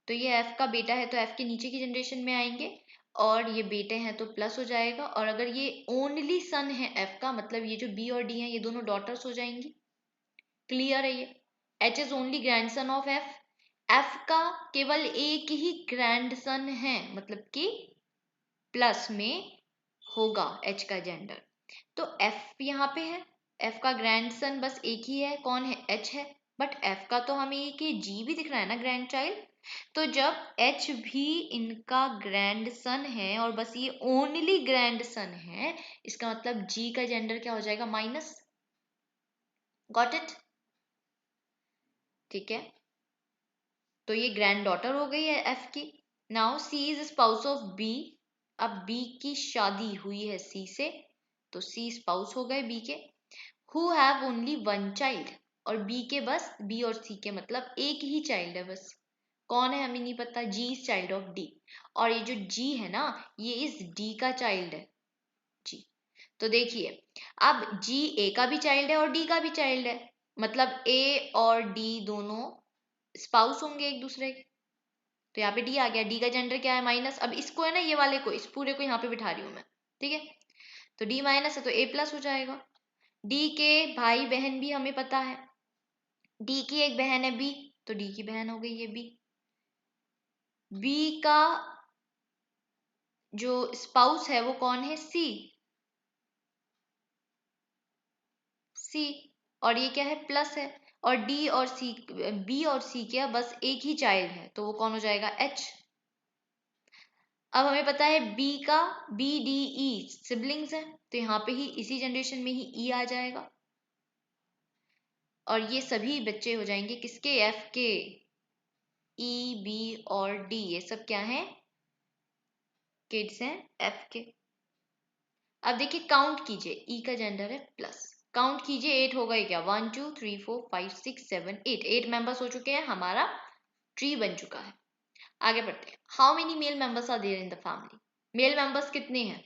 [SPEAKER 1] तो ये एफ का बेटा है तो एफ के नीचे की जनरेशन में आएंगे, और ये बेटे हैं तो प्लस हो जाएगा। और अगर ये ओनली सन है एफ का, मतलब ये जो बी और डी हैं ये दोनों डॉटर्स हो जाएंगी। क्लियर है ये। H is only grandson of F, F का केवल एक ही ग्रैंडसन है, मतलब कि प्लस में होगा एच का जेंडर। तो एफ यहाँ पे है, एफ का ग्रैंडसन बस एक ही है, कौन है, एच है, बट एफ का तो हमें एक जी भी दिख रहा है ना ग्रैंड चाइल्ड। तो जब एच भी इनका ग्रैंडसन है और बस ये ओनली ग्रैंडसन है, इसका मतलब जी का जेंडर क्या हो जाएगा, माइनस। गॉट इट, ठीक है। तो ये ग्रैंड डॉटर हो गई है एफ की। Now C is spouse of B, अब बी की शादी हुई है सी से, तो सी स्पाउस हो गए बी के। Who have only one child, और बी के बस बी और सी के मतलब एक ही चाइल्ड है बस, कौन है हमें नहीं पता, जी इज चाइल्ड ऑफ डी। और ये जो जी है ना ये इस डी का चाइल्ड है, जी। तो देखिए अब जी ए का भी चाइल्ड है और डी का भी चाइल्ड है, मतलब ए और डी दोनों स्पाउस होंगे एक दूसरे के। तो यहाँ पे डी आ गया, डी का जेंडर क्या है, माइनस। अब इसको है ना ये वाले को, इस पूरे को यहाँ पे बिठा रही हूँ मैं, ठीक है। तो डी माइनस है तो ए प्लस हो जाएगा। डी के भाई बहन भी हमें पता है, डी की एक बहन है बी, तो डी की बहन हो गई ये बी। बी का जो स्पाउस है वो कौन है, सी, सी, और ये क्या है, प्लस है। और डी और सी, बी और सी के बस एक ही चाइल्ड है तो वो कौन हो जाएगा, एच। अब हमें पता है बी का बी डी ई सिबलिंग्स है, तो यहाँ पे ही इसी जनरेशन में ही ई आ जाएगा, और ये सभी बच्चे हो जाएंगे किसके, एफ के। ई बी और डी ये सब क्या है, किड्स हैं एफ के। अब देखिए काउंट कीजिए, ई का जेंडर है प्लस, काउंट कीजिए 8 हो गए क्या, 1 2 3 4 5 6 7 8, 8 मेंबर्स हो चुके हैं, हमारा ट्री बन चुका है। आगे बढ़ते हैं। How many male members are there in the family, male members कितने हैं,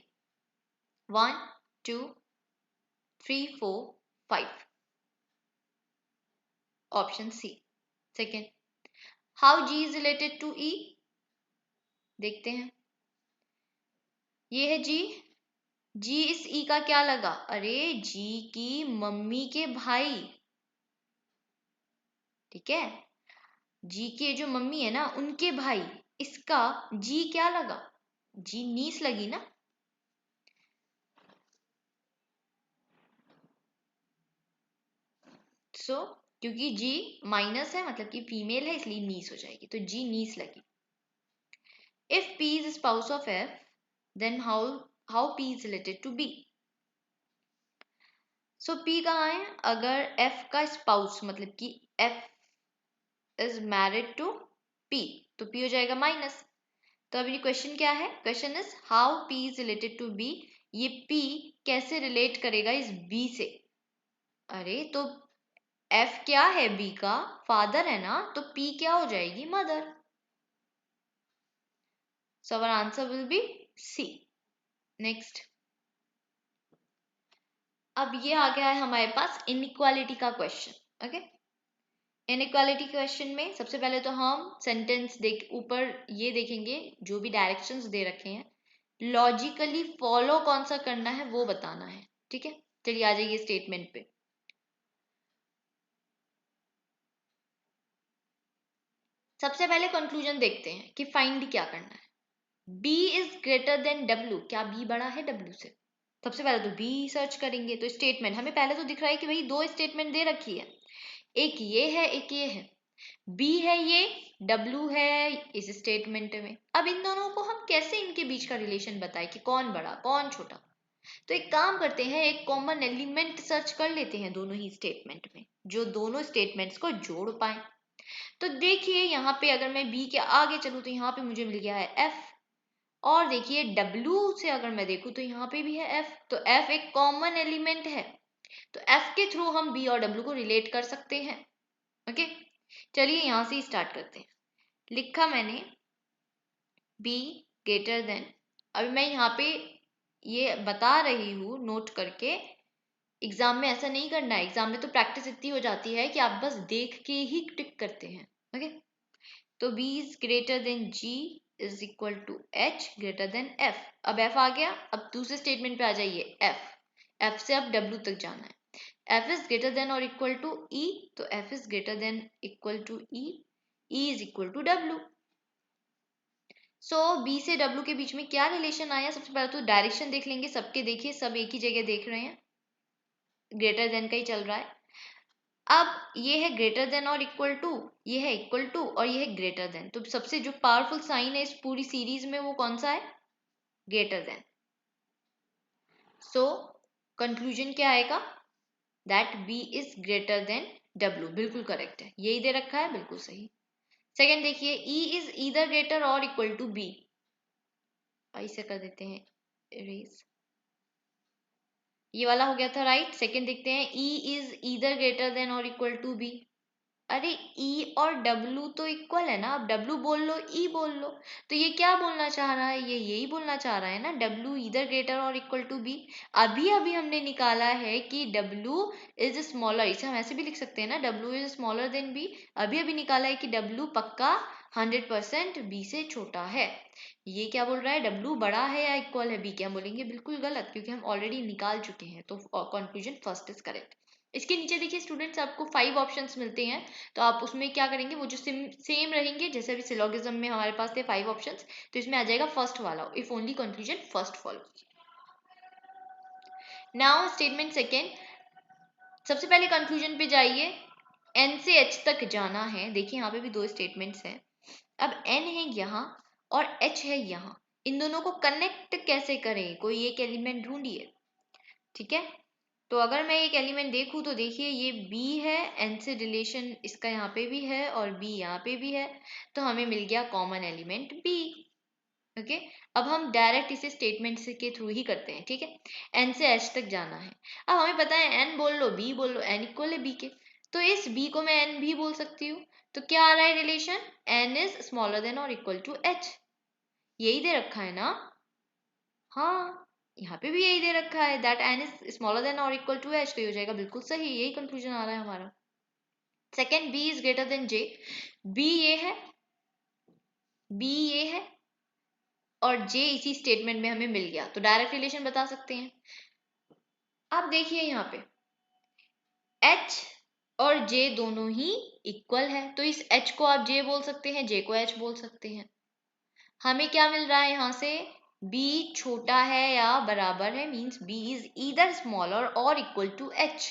[SPEAKER 1] 1 2 3 4 5, option C second. How G is related to E, देखते हैं। ये है जी, जी इस ई का क्या लगा, अरे जी की मम्मी के भाई, ठीक है, जी के जो मम्मी है ना उनके भाई, इसका जी क्या लगा, जी नीस लगी ना। सो क्योंकि जी माइनस है मतलब कि फीमेल है इसलिए नीस हो जाएगी, तो जी नीस लगी। If P is spouse of F, then how P is related to B? So P कहाँ है, अगर F का स्पाउस मतलब कि F is married to P, तो P हो जाएगा माइनस। तो अब ये क्वेश्चन क्या है, question is how P is related to B, ये P कैसे रिलेट करेगा इस B से। अरे तो F क्या है, B का फादर है ना, तो P क्या हो जाएगी, mother. So our answer will be C. Next. अब ये आ गया है हमारे पास इनइक्वालिटी का क्वेश्चन। ओके, इनइक्वालिटी क्वेश्चन में सबसे पहले तो हम सेंटेंस देख ऊपर ये देखेंगे जो भी डायरेक्शंस दे रखे हैं, लॉजिकली फॉलो कौन सा करना है वो बताना है, ठीक है। चलिए आ जाइए स्टेटमेंट पे। सबसे पहले कंक्लूजन देखते हैं कि फाइंड क्या करना है। B is greater then W, क्या B बड़ा है W से? सबसे पहले तो B सर्च करेंगे। तो स्टेटमेंट हमें पहले तो दिख रहा है कि भाई दो स्टेटमेंट दे रखी है, एक ये है एक ये है। B है ये, W है इस स्टेटमेंट में। अब इन दोनों को हम कैसे इनके बीच का रिलेशन बताएं कि कौन बड़ा कौन छोटा? तो एक काम करते हैं, एक कॉमन एलिमेंट सर्च कर लेते हैं दोनों ही स्टेटमेंट में, जो दोनों स्टेटमेंट्स को जोड़ पाए। तो देखिए यहाँ पे अगर मैं B के आगे चलूँ तो यहाँ पे मुझे मिल गया है F, और देखिए W से अगर मैं देखूँ तो यहाँ पे भी है F। तो F एक कॉमन एलिमेंट है, तो F के थ्रू हम B और W को रिलेट कर सकते हैं। ओके, चलिए यहाँ से स्टार्ट करते हैं। लिखा मैंने B ग्रेटर देन, अभी मैं यहाँ पे ये बता रही हूँ नोट करके, एग्जाम में ऐसा नहीं करना है। एग्जाम में तो प्रैक्टिस इतनी हो जाती है कि आप बस देख के ही टिक करते हैं। ओके, तो B is greater than G is equal to H greater than F। अब F आ गया, अब दूसरे स्टेटमेंट पे आ जाइए F से अब W तक जाना है। F इज ग्रेटर देन और इक्वल टू E, तो F is greater than equal to E is equal to W। So B से W के बीच में क्या रिलेशन आया? सबसे पहले तो डायरेक्शन देख लेंगे सबके। देखिए सब एक ही जगह देख रहे हैं, ग्रेटर देन का ही चल रहा है। अब ये है ग्रेटर देन और इक्वल टू, ये है इक्वल टू और ये है ग्रेटर देन। तो सबसे जो पावरफुल साइन है इस पूरी सीरीज में वो कौन सा है? Greater than. सो कंक्लूजन क्या आएगा? That B is greater then W। बिल्कुल करेक्ट है, यही दे रखा है, बिल्कुल सही। सेकेंड देखिए, E इज ईदर ग्रेटर और इक्वल टू B, ऐसे कर देते हैं इरेज, ये वाला हो गया था राइट। सेकेंड देखते हैं, E is either greater than और इक्वल टू B। अरे E और W तो इक्वल है ना, अब W बोल लो E बोल लो। तो ये क्या बोलना चाह रहा है? ये यही बोलना चाह रहा है ना, W ईदर ग्रेटर और इक्वल टू B। अभी अभी हमने निकाला है कि W इज स्मॉलर, इसे हम ऐसे भी लिख सकते हैं ना, W is smaller then B। अभी अभी निकाला है कि W पक्का 100% B से छोटा है। ये क्या बोल रहा है? W बड़ा है या इक्वल है B के? हम बोलेंगे बिल्कुल गलत, क्योंकि हम ऑलरेडी निकाल चुके हैं। तो कंक्लूजन फर्स्ट इज करेक्ट। इसके नीचे देखिए स्टूडेंट्स, आपको 5 ऑप्शंस मिलते हैं, तो आप उसमें क्या करेंगे, वो जो सेम रहेंगे जैसे अभी सिलोगिज्म में हमारे पास थे 5 ऑप्शंस, तो इसमें आ जाएगा फर्स्ट वाला, if only conclusion first follow. Now statement second, सबसे पहले कंक्लूजन पे जाइए, N से H तक जाना है। देखिए यहाँ पे भी दो स्टेटमेंट्स हैं। अब N है यहाँ और H है यहाँ, इन दोनों को कनेक्ट कैसे करें? कोई एक एलिमेंट ढूंढिए। ठीक है, तो अगर मैं एक एलिमेंट देखूं तो देखिए ये B है, N से रिलेशन इसका यहाँ पे भी है और B यहाँ पे भी है, तो हमें मिल गया कॉमन एलिमेंट B। ओके, अब हम डायरेक्ट इसे स्टेटमेंट से के थ्रू ही करते हैं। ठीक है, N से H तक जाना है। अब हमें पता है N बोल लो B बोल लो, N इक्वल है B के, तो इस B को मैं N भी बोल सकती हूँ। तो क्या आ रहा है relation? N is smaller then और इक्वल टू H, यही दे रखा है ना? हाँ, यहाँ पे भी यही दे रखा है, that N is smaller then और इक्वल टू H, तो ये हो जाएगा बिल्कुल सही, यही कंक्लूजन आ रहा है हमारा। Second, B is greater then J। B ये है, B ये है और J इसी स्टेटमेंट में हमें मिल गया, तो डायरेक्ट रिलेशन बता सकते हैं। अब देखिए यहाँ पे H और J दोनों ही इक्वल है, तो इस H को आप J बोल सकते हैं, J को H बोल सकते हैं। हमें क्या मिल रहा है यहाँ से? B छोटा है या बराबर है, means B is either smaller और इक्वल टू H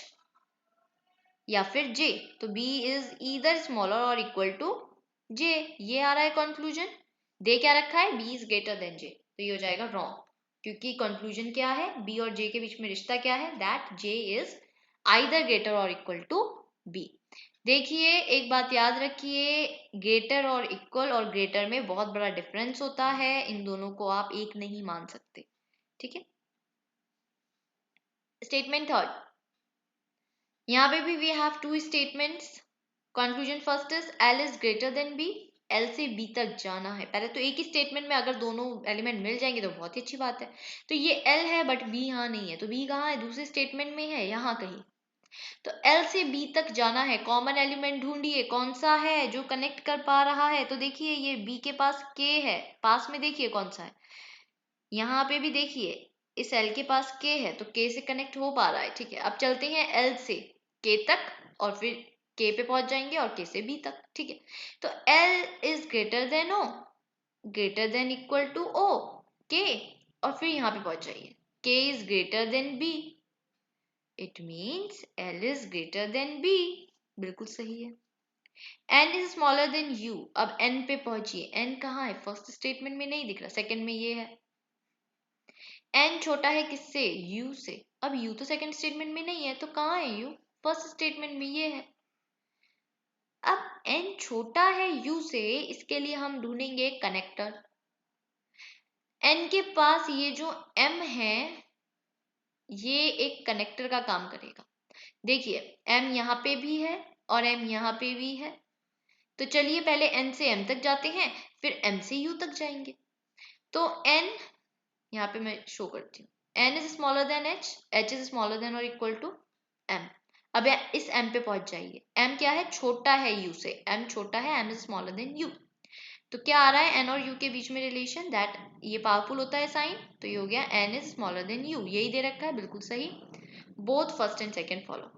[SPEAKER 1] या फिर J। तो B इज ईदर स्मॉलर और इक्वल टू J, ये आ रहा है कंक्लूजन। दे क्या रखा है? B is greater then J, तो ये हो जाएगा रॉन्ग, क्योंकि कंक्लूजन क्या है? B और J के बीच में रिश्ता क्या है? That J is either greater और इक्वल टू B। देखिए एक बात याद रखिए, ग्रेटर और इक्वल और ग्रेटर में बहुत बड़ा डिफरेंस होता है, इन दोनों को आप एक नहीं मान सकते। ठीक है, स्टेटमेंट थर्ड, यहाँ पे भी we have two statements. Conclusion first is L is greater than B। L से B तक जाना है। पहले तो एक ही स्टेटमेंट में अगर दोनों एलिमेंट मिल जाएंगे तो बहुत ही अच्छी बात है। तो ये L है बट B यहाँ नहीं है, तो B कहाँ है? दूसरे स्टेटमेंट में है, यहाँ कहीं। तो L से B तक जाना है, कॉमन एलिमेंट ढूंढिए, कौन सा है जो कनेक्ट कर पा रहा है? तो देखिए ये B के पास K है, पास में देखिए कौन सा है, यहाँ पे भी देखिए इस L के पास K है, तो K से कनेक्ट हो पा रहा है। ठीक है, अब चलते हैं L से K तक और फिर के पे पहुंच जाएंगे और के से बी तक, ठीक है। तो L is greater than O, greater than equal to O K, और फिर यहाँ पे पहुंच जाइए, K is greater than B, it means L is greater than B, बिल्कुल सही है। n is smaller than u, अब n पे पहुंचिए, n कहाँ है, फर्स्ट स्टेटमेंट में नहीं दिख रहा, सेकंड में ये है। n छोटा है किससे, u से, अब u तो सेकंड स्टेटमेंट में नहीं है, तो कहाँ है u, फर्स्ट स्टेटमेंट में ये है। अब n छोटा है u से, इसके लिए हम ढूंढेंगे कनेक्टर। n के पास ये जो m है, ये एक कनेक्टर का काम करेगा। देखिए m यहाँ पे भी है और m यहाँ पे भी है, तो चलिए पहले n से m तक जाते हैं, फिर m से u तक जाएंगे। तो n यहाँ पे मैं शो करती हूँ, n is smaller then h, h is smaller then और इक्वल टू m। अब इस m पे पहुंच जाइए, m क्या है, छोटा है u से, m छोटा है, m is smaller than u। तो क्या आ रहा है n और u के बीच में रिलेशन, दैट ये पावरफुल होता है साइन, तो ये हो गया n is smaller than u, यही दे रखा है, बिल्कुल सही। Both first and second follow.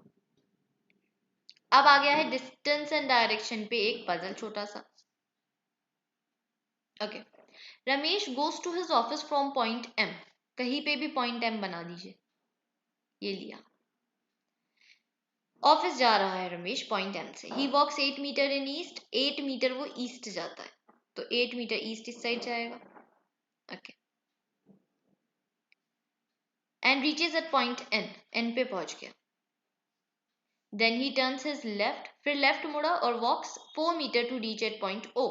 [SPEAKER 1] अब आ गया है डिस्टेंस एंड डायरेक्शन पे एक पजल छोटा सा। Okay, Ramesh goes to his office from point m, कहीं पे भी पॉइंट m बना दीजिए, ये लिया, ऑफिस जा रहा है रमेश पॉइंट m से। He walks 8 meter in east, 8 meter वो ईस्ट जाता है, तो 8 मीटर ईस्ट इस साइड जाएगा। Okay, and reaches at point n, n पे पहुंच गया। Then he turns his left, फिर लेफ्ट मुड़ा और walks 4 meter to reach at point o।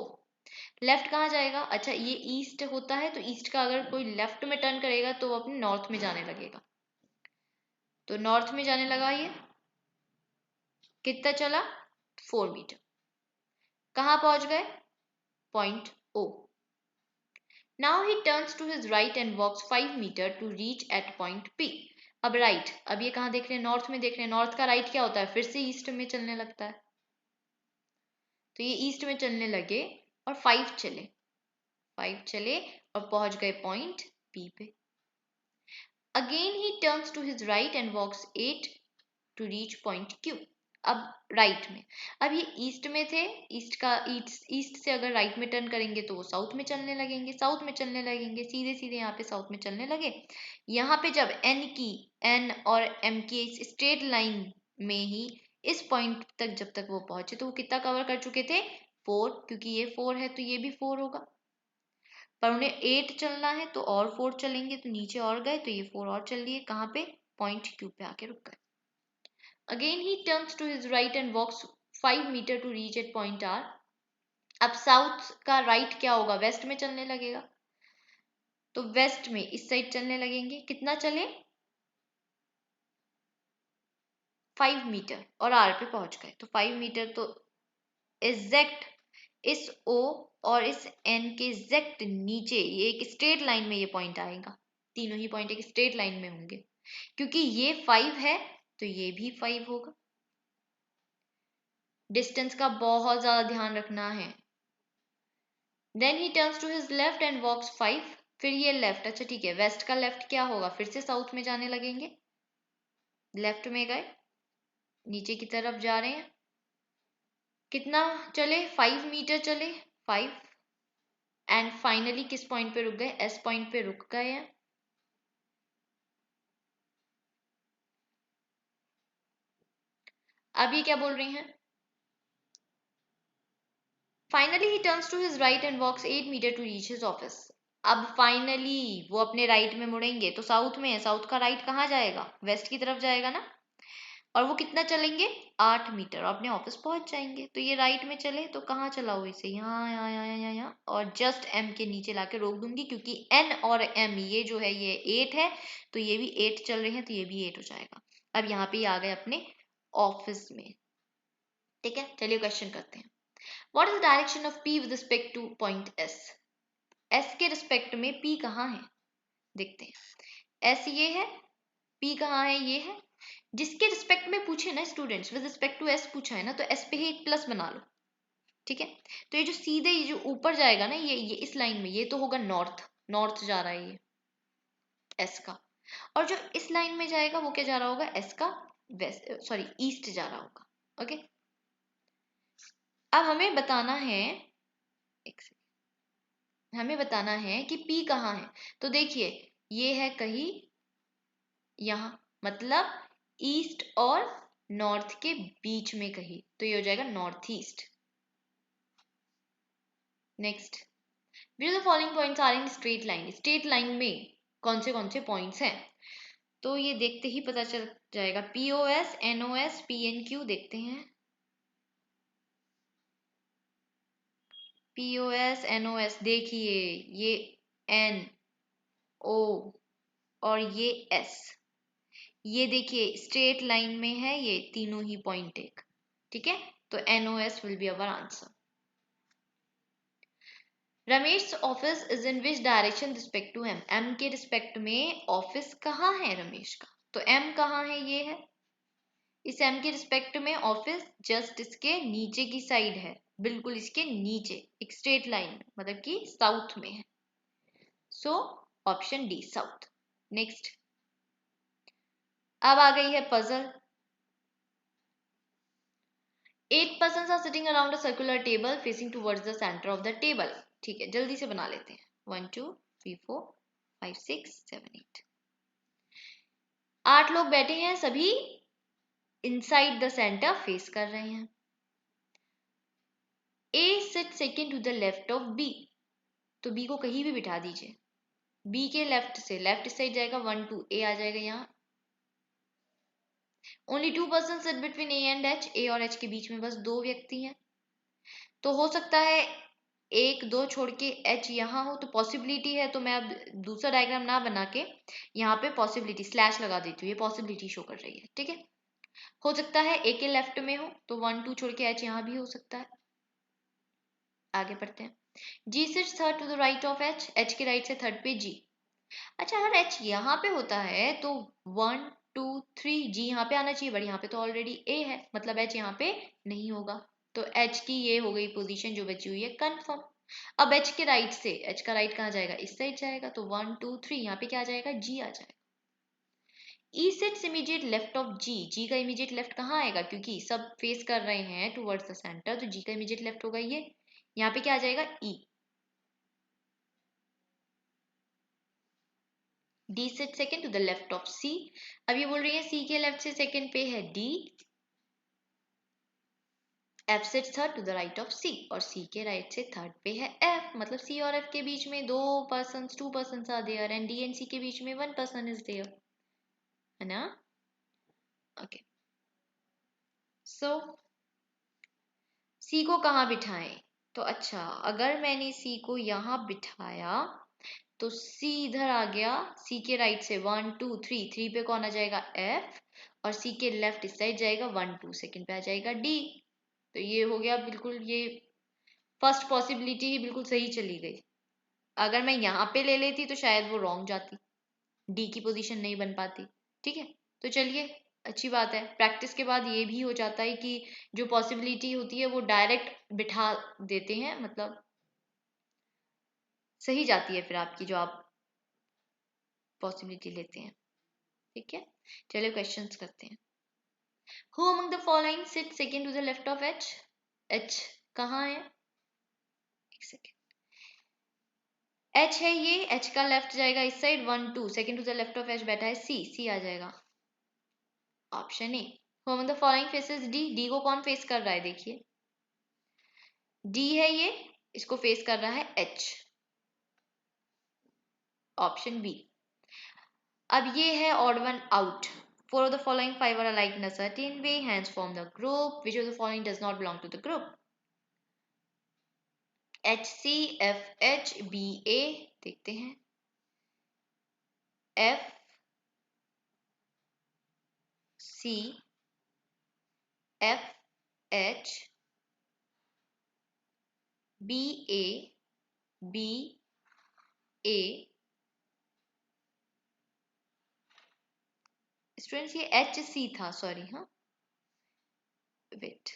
[SPEAKER 1] Left कहाँ जाएगा, अच्छा ये ईस्ट होता है, तो ईस्ट का अगर कोई लेफ्ट में टर्न करेगा तो वो अपने नॉर्थ में जाने लगेगा, तो नॉर्थ में जाने लगा, ये कितना चला, 4 मीटर। कहाँ पहुंच गए, point O। Now he turns to his right and walks 5 meter to reach at point P। अब राइट, अब ये कहाँ देख रहे हैं, नॉर्थ में देख रहे हैं, नॉर्थ का राइट क्या होता है, फिर से ईस्ट में चलने लगता है, तो ये ईस्ट में चलने लगे और 5 चले, 5 चले और पहुंच गए पॉइंट P पे। Again he turns to his right and walks 8 to reach point Q। अब राइट में, अब ये ईस्ट में थे, ईस्ट से अगर राइट में टर्न करेंगे तो वो साउथ में चलने लगेंगे, साउथ में चलने लगेंगे, सीधे सीधे यहाँ पे साउथ में चलने लगे। यहाँ पे जब n और m की इस स्ट्रेट लाइन में ही इस पॉइंट तक जब तक वो पहुंचे, तो वो कितना कवर कर चुके थे, 4, क्योंकि ये 4 है तो ये भी 4 होगा, पर उन्हें 8 चलना है तो और 4 चलेंगे, तो नीचे और गए तो ये 4 और चल लिए, कहाँ पे, पॉइंट Q पे आके रुक गए। Again he turns to his right and walks 5 meter to reach at point R। अब साउथ का राइट क्या होगा, वेस्ट में चलने लगेगा, तो वेस्ट में इस साइड चलने लगेंगे, कितना चले, 5 मीटर, और R पे पहुंच गए, तो 5 मीटर तो एग्जैक्ट इस O और इस N के एग्जैक्ट नीचे ये एक स्ट्रेट लाइन में ये पॉइंट आएगा, तीनों ही पॉइंट एक स्ट्रेट लाइन में होंगे, क्योंकि ये 5 है तो ये भी 5 होगा। डिस्टेंस का बहुत ज्यादा ध्यान रखना है। Then he turns to his left and walks 5, फिर ये लेफ्ट, अच्छा ठीक है, वेस्ट का लेफ्ट क्या होगा, फिर से साउथ में जाने लगेंगे, लेफ्ट में गए, नीचे की तरफ जा रहे हैं, कितना चले, 5 मीटर चले, 5, एंड फाइनली किस पॉइंट पे रुक गए, एस पॉइंट पे रुक गए हैं। अब ये क्या बोल रही हैं, finally he turns to his right and walks 8 meter to reach his office. अब फाइनली वो अपने राइट में मुड़ेंगे, तो साउथ में है, साउथ का राइट कहाँ जाएगा, वेस्ट की तरफ जाएगा ना, और वो कितना चलेंगे, 8 मीटर, और अपने ऑफिस पहुंच जाएंगे। तो ये राइट में चले तो कहाँ चलाओ इसे, यहाँ यहाँ यहाँ यहाँ यहाँ, और जस्ट m के नीचे लाके रोक दूंगी, क्योंकि n और m ये जो है ये 8 है, तो ये भी 8 चल रहे हैं, तो ये भी 8 हो जाएगा। अब यहाँ पे आ गए अपने ऑफिस में, ठीक है। चलिए क्वेश्चन करते हैं। What is the direction of p with respect two point s। s के रिस्पेक्ट में p कहाँ है, देखते हैं, s ये है, p कहाँ है, ये है, जिसके रिस्पेक्ट में पूछे ना students, with respect to S पूछा है ना, तो एस पे ही एक प्लस बना लो, ठीक है। तो ये जो सीधे ये जो ऊपर जाएगा ना, ये इस लाइन में, ये तो होगा नॉर्थ, नॉर्थ जा रहा है ये एस का, और जो इस लाइन में जाएगा वो क्या जा रहा होगा, एस का वेस्ट, सॉरी ईस्ट जा रहा होगा, ओके। अब हमें बताना है, हमें बताना है कि P कहाँ है। तो देखिए ये है कहीं यहाँ, मतलब ईस्ट और नॉर्थ के बीच में कहीं, तो ये हो जाएगा north east. Next, which of the following points are in straight line? Straight line में कौन से पॉइंट्स हैं? तो ये देखते ही पता चल जाएगा। POS, NOS, PNQ देखते हैं। POS, NOS देखिए, ये N O और ये S, ये देखिए स्ट्रेट लाइन में है ये तीनों ही पॉइंट एक, ठीक है। तो NOS will be our answer. Ramesh office is in which direction respect to M? M के रिस्पेक्ट में ऑफिस कहाँ है रमेश का? तो M कहाँ है, ये है। इस M के रिस्पेक्ट में ऑफिस जस्ट इसके नीचे की साइड है, बिल्कुल इसके नीचे एक स्ट्रेट लाइन, मतलब कि साउथ में है। So option D south. Next, अब आ गई है puzzle. 8 persons are sitting around a circular table facing towards the center of the table। ठीक है, जल्दी से बना लेते हैं। 1 2 3 4 5 6 7 8। 8 लोग बैठे हैं, सभी इनसाइड द सेंटर फेस कर रहे हैं। A sit second to the left of B। तो B को कहीं भी बिठा दीजिए। B के लेफ्ट से, लेफ्ट साइड जाएगा 1 2, A आ जाएगा यहाँ। Only 2 person sit between A and H। A और H के बीच में बस 2 व्यक्ति हैं। तो हो सकता है 1 2 छोड़ के H यहाँ हो, तो पॉसिबिलिटी है। तो मैं अब दूसरा डायग्राम ना बना के यहाँ पे पॉसिबिलिटी स्लैश लगा देती हूँ, ये पॉसिबिलिटी शो कर रही है, ठीक है। हो सकता है A के लेफ्ट में हो, तो 1 2 छोड़ के H यहाँ भी हो सकता है। आगे बढ़ते हैं। G sits third to the right of H। H के राइट से थर्ड पे G। अच्छा, अगर H यहाँ पे होता है तो 1 2 3 G यहाँ पे आना चाहिए, बट यहाँ पे तो ऑलरेडी A है, मतलब H यहाँ पे नहीं होगा। तो H की ये हो गई पोजीशन जो बची हुई है कंफर्म। अब H के राइट से, H का राइट कहाँ जाएगा, इस साइड जाएगा, तो 1 2 3 यहाँ पे क्या आ जाएगा, G आ जाएगा। E sits immediate left of G। G का इमीडिएट लेफ्ट कहाँ आएगा, क्योंकि सब फेस कर रहे हैं टुवर्ड्स द सेंटर, तो G का इमीडिएट लेफ्ट होगा ये, यहाँ पे क्या आ जाएगा, E। D sit second to the left of C। अब ये बोल रही है C के लेफ्ट से सेकेंड पे है D। F sit third to the right of C, और C के राइट से थर्ड पे है F, मतलब C और F के बीच में 2 persons are there, and D and C के बीच में 1 पर्सन इज देयर, है ना। ओके, सो C को कहाँ बिठाएं? तो अच्छा, अगर मैंने C को यहाँ बिठाया तो C इधर आ गया, C के राइट से 1 2 3, 3 पे कौन आ जाएगा, F, और C के लेफ्ट इस साइड जाएगा 1 2, सेकंड पे आ जाएगा D। तो ये हो गया बिल्कुल, ये फर्स्ट पॉसिबिलिटी ही बिल्कुल सही चली गई। अगर मैं यहाँ पे ले लेती तो शायद वो रॉन्ग जाती, डी की पोजीशन नहीं बन पाती, ठीक है। तो चलिए, अच्छी बात है, प्रैक्टिस के बाद ये भी हो जाता है कि जो पॉसिबिलिटी होती है वो डायरेक्ट बिठा देते हैं, मतलब सही जाती है फिर आपकी जो आप पॉसिबिलिटी लेते हैं, ठीक है। चलिए क्वेश्चंस करते हैं। Who among the following sits second to the left of H? H कहाँ है, एक सेकेंड। H है ये, H का लेफ्ट जाएगा इस side 1 2, second to the left of H बैठा है C, C आ जाएगा option A. Who among the following faces D? D को कौन फेस कर रहा है, देखिए D है ये, इसको फेस कर रहा है H, ऑप्शन बी। अब ये है odd one out। Four of the following five are alike in a certain way, hence form the group. Which of the following does not belong to the group? HC, FH, BA देखते हैं। FC, FH, BA, BA। Students ये HC था, सॉरी, हाँ, वेट,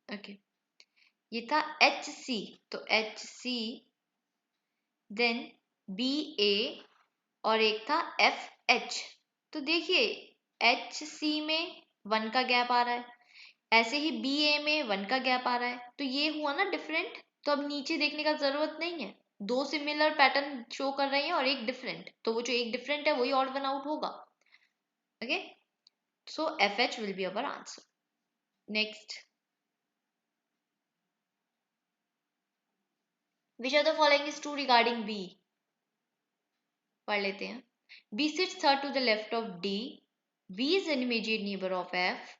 [SPEAKER 1] ओके, ये था HC, तो HC, देन BA और एक था FH। तो देखिए HC में 1 का गैप आ रहा है, ऐसे ही BA में 1 का गैप आ रहा है, तो ये हुआ ना डिफरेंट। तो अब नीचे देखने का जरूरत नहीं है, दो सिमिलर पैटर्न शो कर रहे हैं और एक डिफरेंट, तो वो जो एक डिफरेंट है वही ऑड वन आउट होगा। Okay, so FH will be our answer. Next, which are the following is true regarding B? पढ़ लेते हैं। B sits third to the left of D. B is an immediate neighbor of F.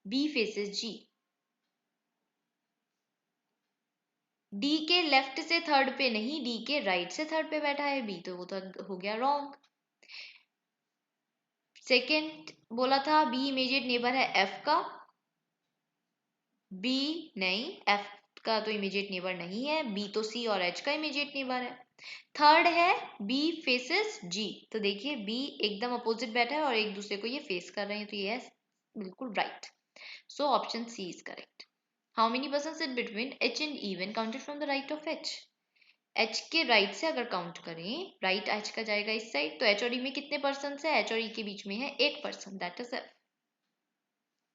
[SPEAKER 1] B faces G. D के लेफ्ट से थर्ड पे नहीं, D के राइट से थर्ड पे बैठा है B, तो वो तो हो गया रॉन्ग। सेकेंड बोला था B इमीडिएट नेबर है F का, B नहीं, F का तो इमीडिएट नेबर नहीं है, B तो C और H का इमीडिएट नेबर है। थर्ड है B फेसेस G, तो देखिए B एकदम अपोजिट बैठा है और एक दूसरे को ये फेस कर रहे हैं, तो ये बिल्कुल right. So option C is correct. How many person sit between H and E when counted from the right of H? H के राइट से अगर काउंट करें, राइट H का जाएगा इस साइड, तो H और E में कितने पर्सन है? H और E के बीच में है 1 person, that is F।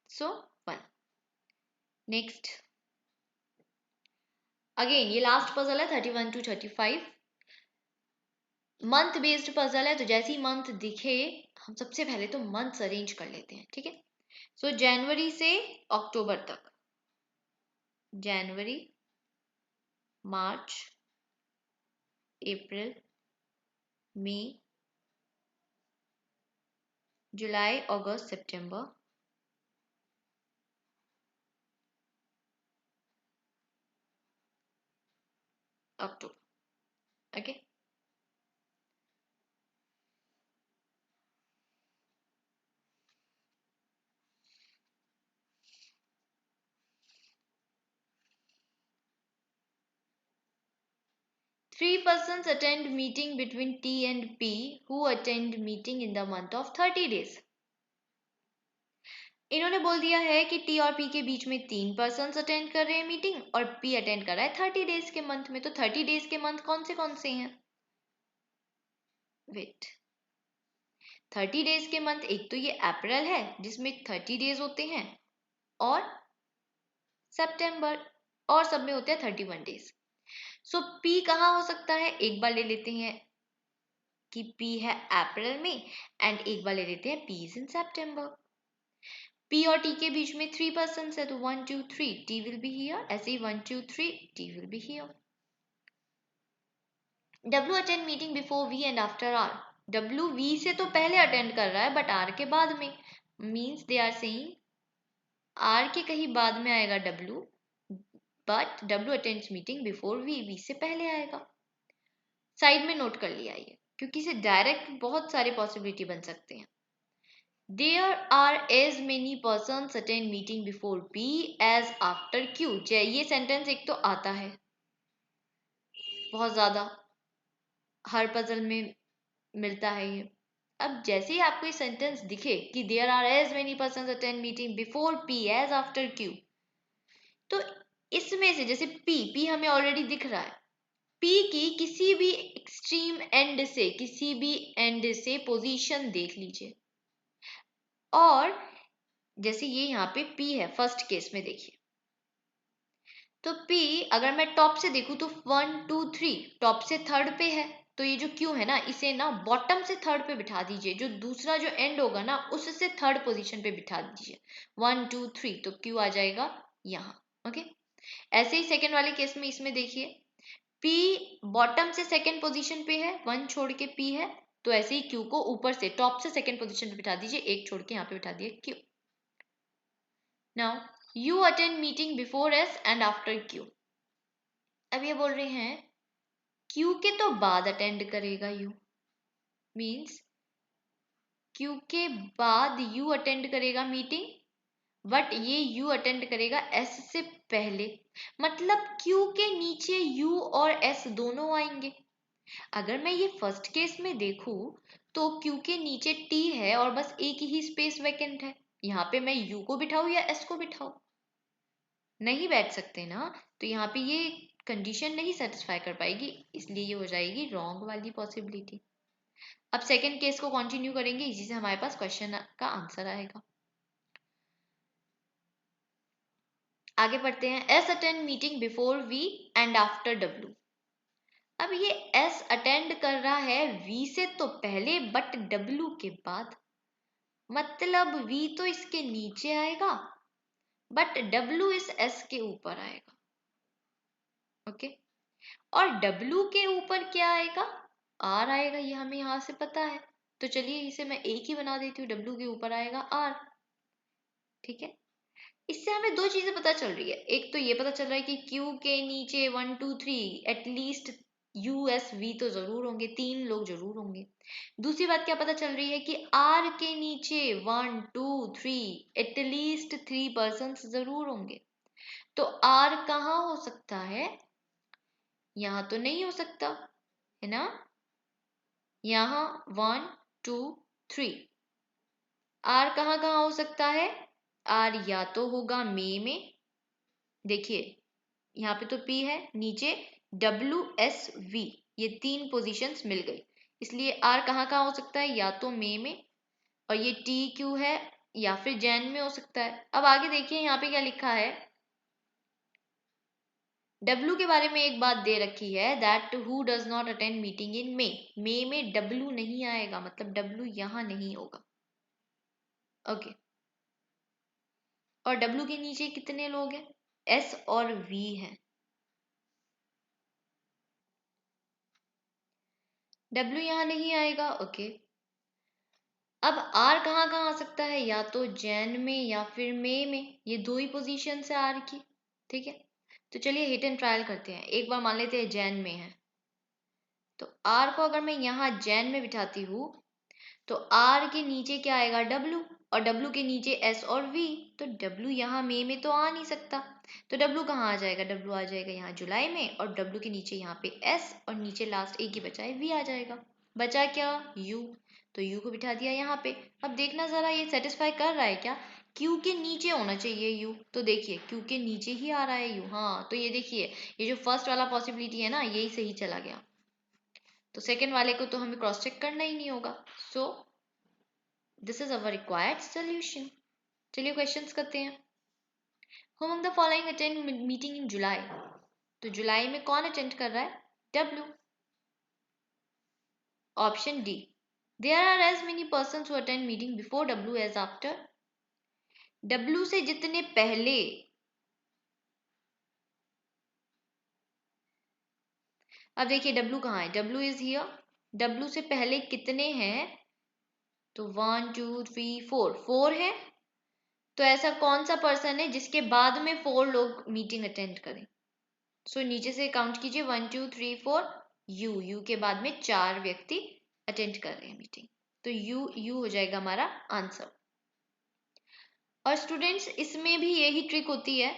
[SPEAKER 1] So 1। Next, again ये लास्ट पजल है 31 to 35, मंथ बेस्ड पजल है। तो जैसे ही मंथ दिखे, हम सबसे पहले तो मंथ्स अरेंज कर लेते हैं, ठीक है। सो जनवरी से अक्टूबर तक, जनवरी, मार्च, अप्रैल, मई, जुलाई, अगस्त, सितंबर, अक्टूबर। Okay, 3 persons attend meeting between T and P who attend meeting in the month of 30 days. इन्होंने बोल दिया है कि T और P के बीच में 3 पर्सन अटेंड कर रहे हैं मीटिंग और P अटेंड कर रहा है 30 डेज के मंथ में। तो 30 डेज के मंथ कौन से हैं? वेट, 30 डेज के मंथ एक तो ये अप्रैल है जिसमें 30 डेज होते हैं, और सितंबर, और सब में होते हैं 31 डेज। सो P कहाँ हो सकता है? एक बार ले लेते हैं कि P है अप्रैल में, एंड एक बार ले लेते हैं P is in September. P और T के बीच में 3 पर्सन है, तो 1 2 3 T विल बी हियर, ऐसे ही 1 2 3 T will be here. W attend meeting before V and after R। W V से तो पहले अटेंड कर रहा है बट R के बाद में, means they are saying R के कहीं बाद में आएगा W, but W attends meeting before V, V से पहले आएगा। साइड में नोट कर लिया ये, क्योंकि इसे डायरेक्ट बहुत सारे पॉसिबिलिटी बन सकते हैं। There are as many persons attend meeting before P as after Q। ये सेंटेंस एक तो आता है बहुत ज्यादा, हर पजल में मिलता है ये। अब जैसे ही आपको ये सेंटेंस दिखे कि there are as many persons attend meeting before P as after Q, तो इसमें से जैसे P हमें ऑलरेडी दिख रहा है, P की किसी भी एक्सट्रीम एंड से पोजीशन देख लीजिए, और जैसे ये यहाँ पे P है फर्स्ट केस में, देखिए तो P अगर मैं टॉप से देखूं तो 1 2 3 टॉप से थर्ड पे है, तो ये जो Q है ना, इसे ना बॉटम से थर्ड पे बिठा दीजिए, जो दूसरा जो एंड होगा ना उससे थर्ड पोजीशन पे बिठा दीजिए, 1 2 3, तो Q आ जाएगा यहाँ। ओके, ऐसे ही सेकेंड वाले केस में इसमें देखिए P बॉटम से सेकेंड पोजीशन पे है, 1 छोड़ के P है, तो ऐसे ही Q को ऊपर से टॉप से सेकेंड पोजीशन पे बिठा दीजिए, एक छोड़ के यहाँ पे बिठा दिए Q। Now U attend meeting before S and after Q। अब ये बोल रहे हैं Q के तो बाद अटेंड करेगा U, मीन्स Q के बाद U अटेंड करेगा मीटिंग, बट ये U अटेंड करेगा S से पहले, मतलब Q के नीचे U और S दोनों आएंगे। अगर मैं ये फर्स्ट केस में देखूं तो Q के नीचे T है और बस एक ही स्पेस वैकेंट है, यहाँ पे मैं U को बिठाऊं या S को बिठाऊं? नहीं बैठ सकते ना, तो यहाँ पे ये कंडीशन नहीं सेटिस्फाई कर पाएगी, इसलिए ये हो जाएगी रॉन्ग वाली पॉसिबिलिटी। अब सेकंड केस को कंटिन्यू करेंगे, इसी से हमारे पास क्वेश्चन का आंसर आएगा। आगे पढ़ते हैं। S attend meeting before V and after W. अब ये एस अटेंड कर रहा है वी से तो पहले बट डब्ल्यू के बाद, मतलब वी तो इसके नीचे आएगा बट डब्ल्यू इस एस के ऊपर आएगा। ओके, और डब्ल्यू के ऊपर क्या आएगा? आर आएगा, ये हमें यहां से पता है। तो चलिए इसे मैं एक ही बना देती हूँ, डब्ल्यू के ऊपर आएगा आर। ठीक है, इससे हमें दो चीजें पता चल रही है। एक तो ये पता चल रहा है कि क्यू के नीचे 1 2 3 एटलीस्ट यू एस वी तो जरूर होंगे, 3 लोग जरूर होंगे। दूसरी बात क्या पता चल रही है कि आर के नीचे 1 2 3 एटलीस्ट 3 पर्सन जरूर होंगे। तो आर कहाँ हो सकता है? यहां तो नहीं हो सकता है ना, यहां 1 2 3। आर कहाँ कहाँ हो सकता है? आर या तो होगा में, देखिए यहाँ पे तो P है, नीचे WSV, ये 3 पोजीशंस मिल गई, इसलिए R कहाँ कहाँ हो सकता है? या तो में, और ये TQ है, या फिर जैन में हो सकता है। अब आगे देखिए यहाँ पे क्या लिखा है। W के बारे में एक बात दे रखी है, that who does not attend meeting in May में W नहीं आएगा, मतलब W यहाँ नहीं होगा। ओके, और W के नीचे कितने लोग हैं? S और V हैं। W यहाँ नहीं आएगा। ओके, अब R कहाँ कहाँ आ सकता है? या तो जैन में या फिर में, ये दो ही पोजीशन है R की। ठीक है, तो चलिए हिट एंड ट्रायल करते हैं। एक बार मान लेते हैं जैन में है, तो R को अगर मैं यहाँ जैन में बिठाती हूँ तो R के नीचे क्या आएगा? W, और W के नीचे S और V, तो W यहाँ में तो आ नहीं सकता। तो W कहाँ आ जाएगा? W आ जाएगा यहाँ जुलाई में, और W के नीचे यहाँ पे S, और नीचे लास्ट एक ही बचा है V आ जाएगा। बचा क्या? U, तो U को बिठा दिया यहाँ पे। अब देखना जरा ये सेटिस्फाई कर रहा है क्या? Q के नीचे होना चाहिए U, तो देखिए Q के नीचे ही आ रहा है U। हाँ, तो ये देखिए ये जो फर्स्ट वाला पॉसिबिलिटी है ना, यही सही चला गया। तो सेकेंड वाले को तो हमें क्रॉस चेक करना ही नहीं होगा। So this is our required solution. चलिए क्वेश्चंस करते हैं। Who among the following attend meeting in July? तो जुलाई में कौन अटेंड कर रहा है? W। Option D, there are as many persons who attend meeting before W as after। W से जितने पहले, अब देखिए W कहाँ है? W is here. W से पहले कितने हैं? तो 1 2 3 4, 4 है। तो ऐसा कौन सा पर्सन है जिसके बाद में 4 लोग मीटिंग अटेंड करें? सो नीचे से काउंट कीजिए 1 2 3 4, यू के बाद में 4 व्यक्ति अटेंड कर रहे हैं मीटिंग, तो यू हो जाएगा हमारा आंसर। और स्टूडेंट्स इसमें भी यही ट्रिक होती है।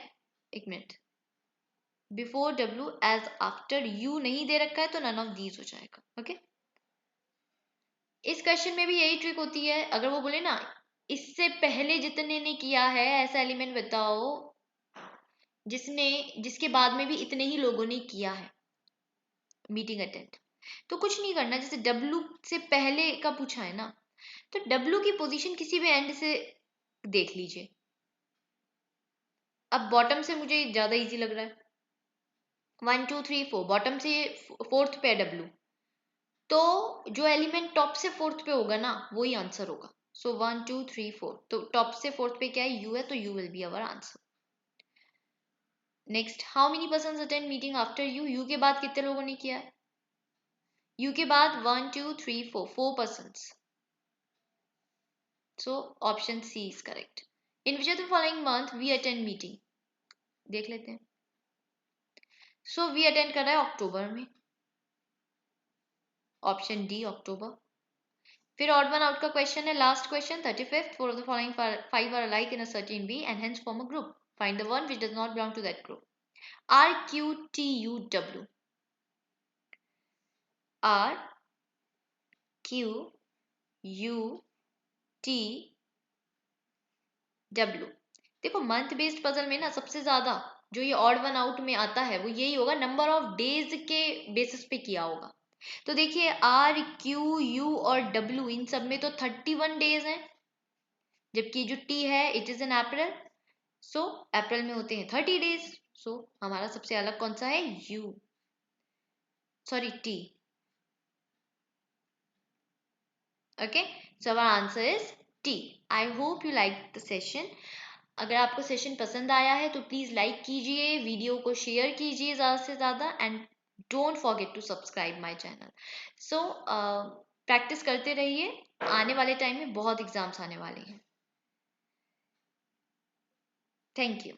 [SPEAKER 1] एक minute, before W as after U नहीं दे रखा है तो नन ऑफ दीज हो जाएगा। ओके, इस क्वेश्चन में भी यही ट्रिक होती है। अगर वो बोले ना इससे पहले जितने ने किया है ऐसा एलिमेंट बताओ जिसके बाद में भी इतने ही लोगों ने किया है मीटिंग अटेंड, तो कुछ नहीं करना। जैसे W से पहले का पूछा है ना, तो W की पोजीशन किसी भी एंड से देख लीजिए। अब बॉटम से मुझे ज्यादा इजी लग रहा है, 1 2 3 4, बॉटम से फोर्थ पे है W, तो जो एलिमेंट टॉप से फोर्थ पे होगा ना वही आंसर होगा। सो 1 2 3 4, तो टॉप से फोर्थ पे क्या है? U है, तो U will be our answer. Next, how many person attend meeting after you? You के बाद कितने लोगों ने किया है? यू के बाद 1 2 3 4, 4 person. So option C is correct. In which of the following month we attend meeting? देख लेते हैं। सो वी अटेंड कर रहा है अक्टूबर में, ऑप्शन डी अक्टूबर। फिर ऑड वन आउट का क्वेश्चन है, last question 35th, four of the following 5 are alike in a certain way and hence form a group, find the one which does not belong to that group. R Q T U W, R Q U T W। देखो मंथ बेस्ड पजल में ना सबसे ज्यादा जो ये ऑड वन आउट में आता है वो यही होगा, नंबर ऑफ डेज के बेसिस पे किया होगा। तो देखिए आर क्यू यू और डब्ल्यू इन सब में तो 31 डेज हैं, जबकि जो टी है इट इज इन अप्रैल, सो अप्रैल में होते हैं 30 डेज। सो हमारा सबसे अलग कौन सा है, U, sorry T. Okay, so our answer is T. I hope you like the session. अगर आपको सेशन पसंद आया है तो प्लीज लाइक कीजिए, वीडियो को शेयर कीजिए ज़्यादा से ज़्यादा, and don't forget to subscribe my channel. So practice करते रहिए, आने वाले टाइम में बहुत एग्जाम्स आने वाले हैं। Thank you.